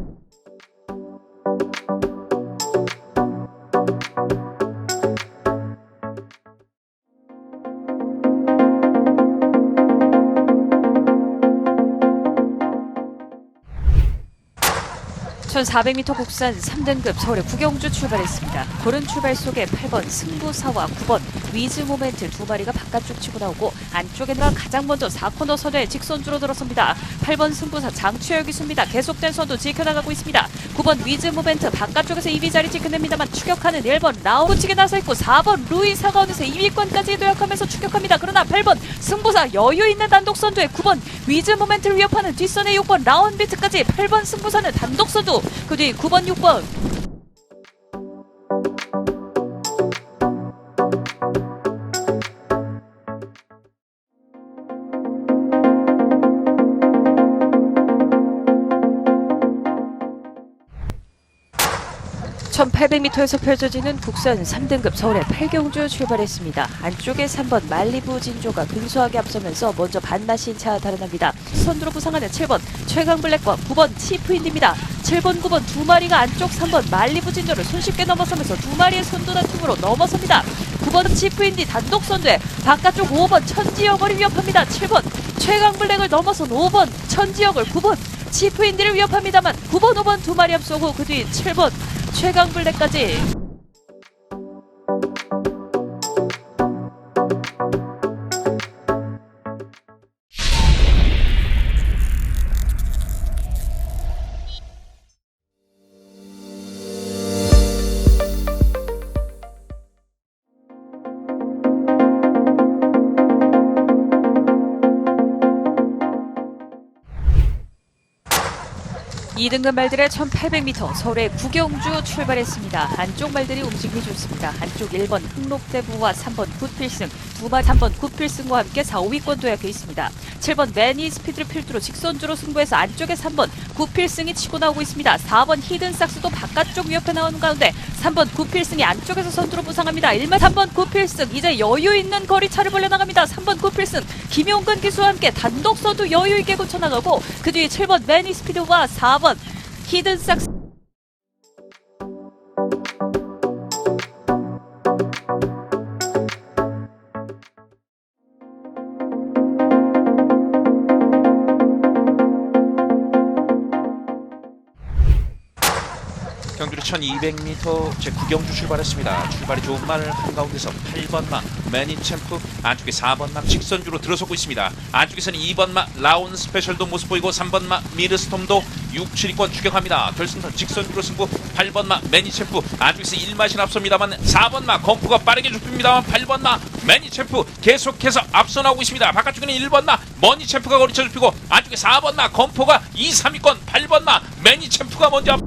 (1400m) 국산 3등급 서울의 부경주 출발했습니다. 고른 출발 속에 8번 승부사와 9번 위즈 모멘트 두 마리가 바깥쪽 치고 나오고 안쪽에는 가장 먼저 4코너 선에 직선주로 들어섭니다. 8번 승부사 장추혁 기수입니다. 계속된 선두 지켜나가고 있습니다. 9번 위즈 모멘트 바깥쪽에서 2위 자리 지켜냅니다만 추격하는 1번 라운 치게 나서 있고 4번 루이사가 어느새 2위권까지 도약하면서 추격합니다. 그러나 8번 승부사 여유 있는 단독 선두에 9번 위즈 모멘트를 위협하는 뒷선의 6번 라운 비트까지 8번 승부사는 단독 선두, 그 뒤 9번 6번 (1800m에서) 펼쳐지는 국산 3등급 서울의 8경주 출발했습니다. 안쪽에 3번 말리부 진조가 근소하게 앞서면서 먼저 반나신 차 달아납니다. 선두로 부상하는 7번 최강블랙과 9번 치프인디입니다. 7번 9번 두 마리가 안쪽 3번 말리부 진조를 손쉽게 넘어서면서 두 마리의 선두 다툼으로 넘어섭니다. 9번 치프인디 단독 선두에 바깥쪽 5번 천지혁을 위협합니다. 7번 최강블랙을 넘어선 5번 천지혁을 9번 치프인디를 위협합니다만 9번 5번 두 마리 앞서고 그 뒤 7번 최강블랙까지. 이등급 말들의 1800m 서울의 구경주 출발했습니다. 안쪽 말들이 움직임이 좋습니다. 안쪽 1번 흥록대부와 3번 굿필승, 3번 굿필승과 함께 4, 5위권 도약해 있습니다. 7번 매니 스피드를 필두로 직선주로 승부해서 안쪽에 3번 굿필승이 치고 나오고 있습니다. 4번 히든삭스도 바깥쪽 위협해 나오는 가운데 3번 굿필승이 안쪽에서 선두로 부상합니다. 3번 굿필승 이제 여유 있는 거리 차를 벌려나갑니다. 3번 굿필승 김용근 기수와 함께 단독 선두 여유 있게 고쳐나가고 그 뒤에 7번 매니 스피드와 4번 히든삭스. 경주리 1200m 제 구경주 출발했습니다. 출발이 좋은 말 한가운데서 8번마 매니챔프, 안쪽에 4번마 직선주로 들어서고 있습니다. 안쪽에서는 2번마 라운 스페셜도 모습 보이고 3번마 미르스톰도 6, 7위권 추격합니다. 결승선 직선주로 승부 8번마 매니챔프, 안쪽에서 1마신 앞섭니다만 4번마 건프가 빠르게 좁힙니다만 8번마 매니챔프 계속해서 앞서 나오고 있습니다. 바깥쪽에는 1번마 머니챔프가 거리쳐 좁히고 안쪽에 4번마 건프가 2, 3위권, 8번마 매니챔프가 먼저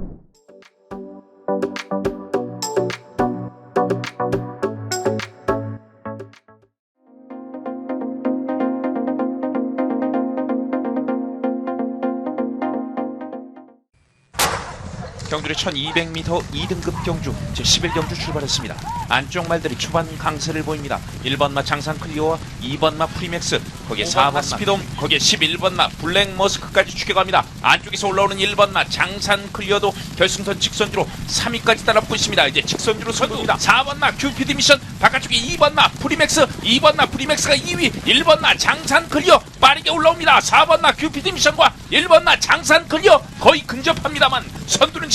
경주리 1200m 2등급 경주 제11경주 출발했습니다. 안쪽 말들이 초반 강세를 보입니다. 1번마 장산 클리오와 2번마 프리맥스, 거기에 4번마 스피돔, 거기에 11번마 블랙 머스크까지 추격합니다. 안쪽에서 올라오는 1번마 장산 클리오도 결승선 직선주로 3위까지 따라붙고 있습니다. 이제 직선주로 선두입니다. 4번마 큐피드 미션, 바깥쪽에 2번마 프리맥스, 2번마 프리맥스가 2위, 1번마 장산 클리오 빠르게 올라옵니다. 4번마 큐피드 미션과 1번마 장산 클리오 거의 근접합니다만 선두는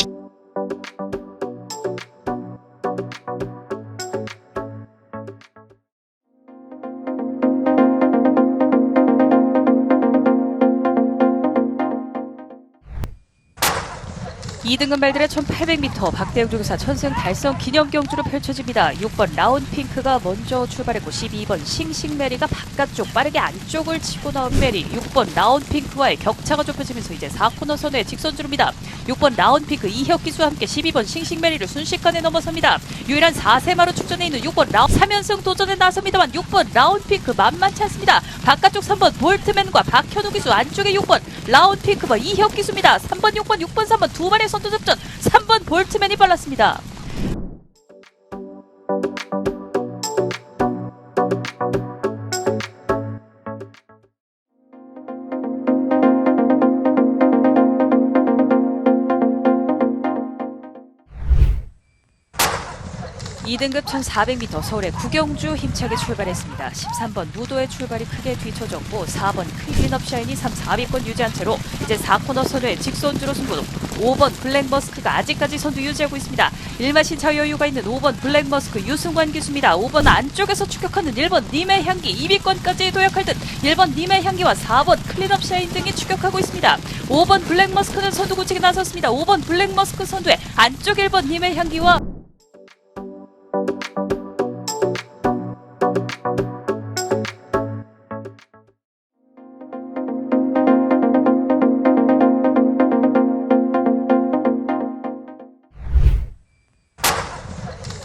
이등급 말들의 1800m 박대영 조교사 천승 달성 기념 경주로 펼쳐집니다. 6번 라운핑크가 먼저 출발했고 12번 싱싱메리가 바깥쪽 빠르게 안쪽을 치고 나온 메리, 6번 라운핑크와의 격차가 좁혀지면서 이제 4코너 선의 직선주로입니다. 6번 라운핑크 이혁기수와 함께 12번 싱싱메리를 순식간에 넘어섭니다. 유일한 4세마로 축전해 있는 6번 라운 3연승 도전에 나섭니다만 6번 라운핑크 만만치 않습니다. 바깥쪽 3번 볼트맨과 박현우 기수, 안쪽에 6번 라운핑크와 이혁기수입니다. 3번 6번 6번 3번 두 마리의 선두 접전, 3번 볼트맨이 빨랐습니다. 2등급 1400m 서울의 구경주 힘차게 출발했습니다. 13번 무도의 출발이 크게 뒤쳐졌고 4번 클린업 샤인이 3, 4위권 유지한 채로 이제 4코너 선두의 직선주로 승부. 5번 블랙머스크가 아직까지 선두 유지하고 있습니다. 일마신 차 여유가 있는 5번 블랙머스크 유승관 기수입니다. 5번 안쪽에서 추격하는 1번 님의 향기 2위권까지 도약할 듯 1번 님의 향기와 4번 클린업 샤인 등이 추격하고 있습니다. 5번 블랙머스크는 선두 굳히게 나섰습니다. 5번 블랙머스크 선두에 안쪽 1번 님의 향기와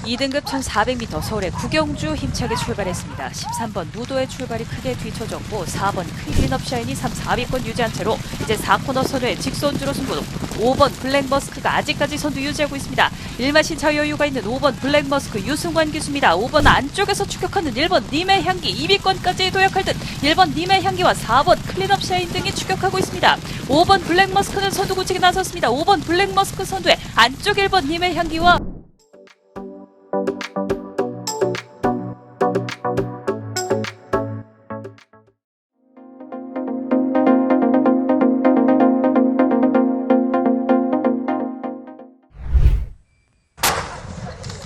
2등급 1400m 서울의 구경주 힘차게 출발했습니다. 13번 무도의 출발이 크게 뒤쳐졌고 4번 클린업 샤인이 3, 4위권 유지한 채로 이제 4코너 선두의 직선주로 승부. 5번 블랙머스크가 아직까지 선두 유지하고 있습니다. 일마신 차 여유가 있는 5번 블랙머스크 유승관 기수입니다. 5번 안쪽에서 추격하는 1번 님의 향기 2위권까지 도약할 듯 1번 님의 향기와 4번 클린업 샤인 등이 추격하고 있습니다. 5번 블랙머스크는 선두 굳히게 나섰습니다. 5번 블랙머스크 선두에 안쪽 1번 님의 향기와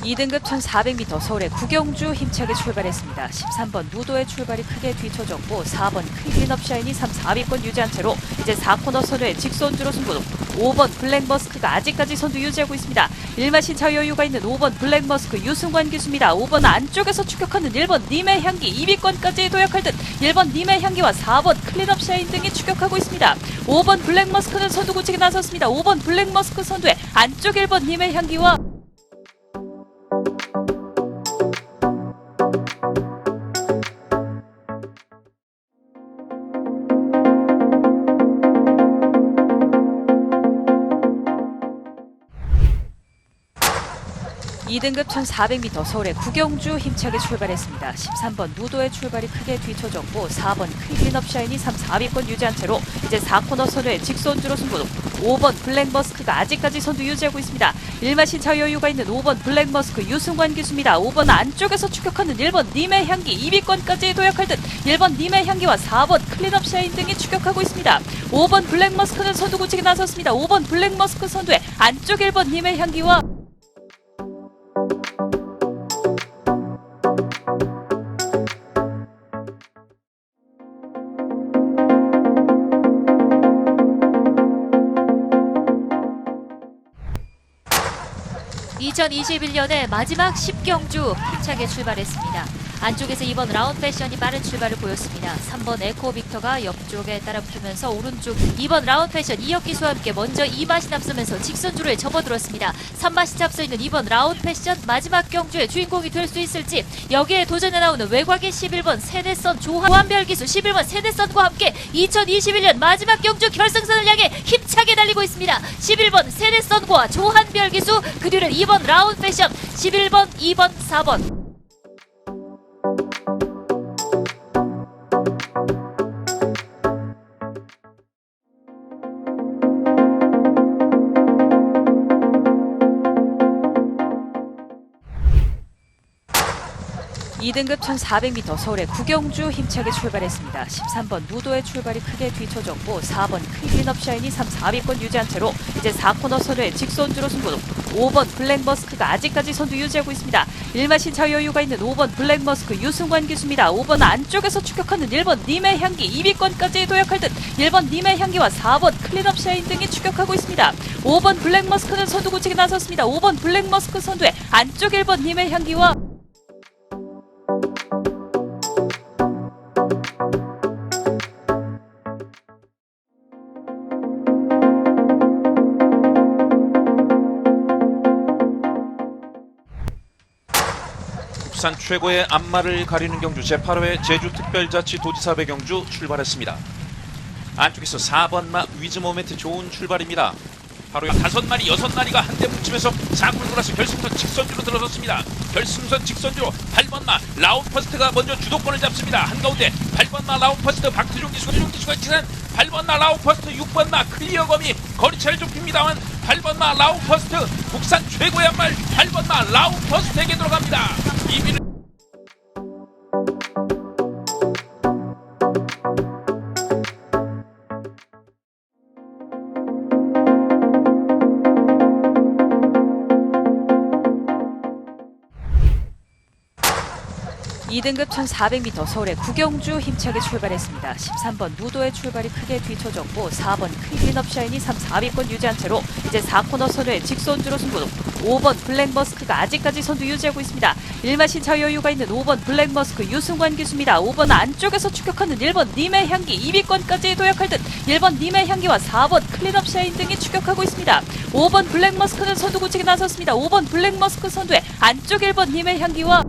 2등급 1400m 서울의 구경주 힘차게 출발했습니다. 13번 무도의 출발이 크게 뒤쳐졌고 4번 클린업 샤인이 3, 4위권 유지한 채로 이제 4코너 선두의 직선주로 승부. 5번 블랙머스크가 아직까지 선두 유지하고 있습니다. 일마신 차 여유가 있는 5번 블랙머스크 유승관 기수입니다. 5번 안쪽에서 추격하는 1번 님의 향기 2위권까지 도약할 듯 1번 님의 향기와 4번 클린업 샤인 등이 추격하고 있습니다. 5번 블랙머스크는 선두 굳히게 나섰습니다. 5번 블랙머스크 선두에 안쪽 1번 님의 향기와 2등급 1400m 서울의 구경주 힘차게 출발했습니다. 13번 무도의 출발이 크게 뒤쳐졌고 4번 클린업 샤인이 3, 4위권 유지한 채로 이제 4코너 선두의 직선주로 승부. 5번 블랙머스크가 아직까지 선두 유지하고 있습니다. 일마신 차 여유가 있는 5번 블랙머스크 유승관 기수입니다. 5번 안쪽에서 추격하는 1번 님의 향기 2위권까지 도약할 듯 1번 님의 향기와 4번 클린업 샤인 등이 추격하고 있습니다. 5번 블랙머스크는 선두 굳히게 나섰습니다. 5번 블랙머스크 선두에 안쪽 1번 님의 향기와 2021년의 마지막 10경주 힘차게 출발했습니다. 안쪽에서 2번 라운드 패션이 빠른 출발을 보였습니다. 3번 에코 빅터가 옆쪽에 따라붙으면서 오른쪽 2번 라운드 패션 이혁 기수와 함께 먼저 2마신 앞서면서 직선주로에 접어들었습니다. 3마신 앞서 있는 2번 라운드 패션 마지막 경주의 주인공이 될 수 있을지 여기에 도전에 나오는 외곽의 11번 세네선 조한별 기수 11번 세네선과 함께 2021년 마지막 경주 결승선을 향해 힘차게 달리고 있습니다. 11번 세네선과 조한별 기수 그 뒤를 2번 라운드 패션 11번 2번 4번 (2등급 1400m) 서울의 구경주 힘차게 출발했습니다. 13번 무도의 출발이 크게 뒤쳐졌고 4번 클린업 샤인이 3, 4위권 유지한 채로 이제 4코너 선두의 직선주로 승부. 5번 블랙머스크가 아직까지 선두 유지하고 있습니다. 일마신 차 여유가 있는 5번 블랙머스크 유승관 기수입니다. 5번 안쪽에서 추격하는 1번 님의 향기 2위권까지 도약할 듯 1번 님의 향기와 4번 클린업 샤인 등이 추격하고 있습니다. 5번 블랙머스크는 선두 굳히게 나섰습니다. 5번 블랙머스크 선두에 안쪽 1번 님의 향기와 국산 최고의 앞말을 가리는 경주 제8회 제주특별자치도지사회 경주 출발했습니다. 안쪽에서 4번마 위즈 모멘트 좋은 출발입니다. 바로 5마리 6마리가 한데 뭉치면서 4코너 돌아서 결승선 직선주로 들어섰습니다. 결승선 직선주로 8번마 라운퍼스트가 먼저 주도권을 잡습니다. 한가운데 8번마 라운퍼스트 박태종 기수가 지난 8번마 라운퍼스트 6번마 클리어검이 거리차를 좁힙니다만 8번 마 라운퍼스트 국산 최고의 한말 8번 마 라운퍼스트에게 들어갑니다. 2위는 이등급 1400m 서울의 구경주 힘차게 출발했습니다. 13번 무도의 출발이 크게 뒤쳐졌고 4번 클린업샤인이 3, 4위권 유지한 채로 이제 4코너 선을 직선주로 승부. 5번 블랙머스크가 아직까지 선두 유지하고 있습니다. 일마신 자유여유가 있는 5번 블랙머스크 유승관 기수입니다. 5번 안쪽에서 추격하는 1번 님의 향기 2위권까지 도약할 듯 1번 님의 향기와 4번 클린업샤인 등이 추격하고 있습니다. 5번 블랙머스크는 선두 고치기 나섰습니다. 5번 블랙머스크 선두에 안쪽 1번 님의 향기와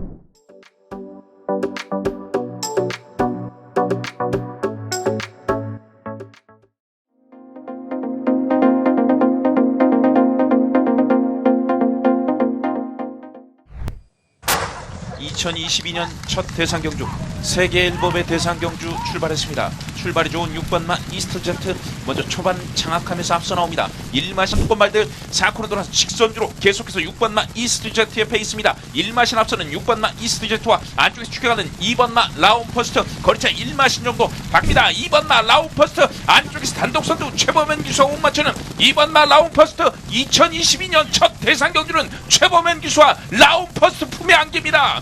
(2022년) 첫 대상경주 세계일법의 대상경주 출발했습니다. 출발이 좋은 6번마 이스트제트 먼저 초반 장악하면서 앞서 나옵니다. 1마신 6번 말들 4코너 돌아서 직선주로 계속해서 6번마 이스트제트의 페이스입니다. 1마신 앞서는 6번마 이스트제트와 안쪽에서 추격하는 2번마 라운퍼스트 거리차 1마신 정도 바뀝니다. 2번마 라운퍼스트 안쪽에서 단독선두 최범현 기수와 못 맞추는 2번마 라운퍼스트 2022년 첫 대상경주는 최범현 기수와 라운퍼스트 품에 안깁니다.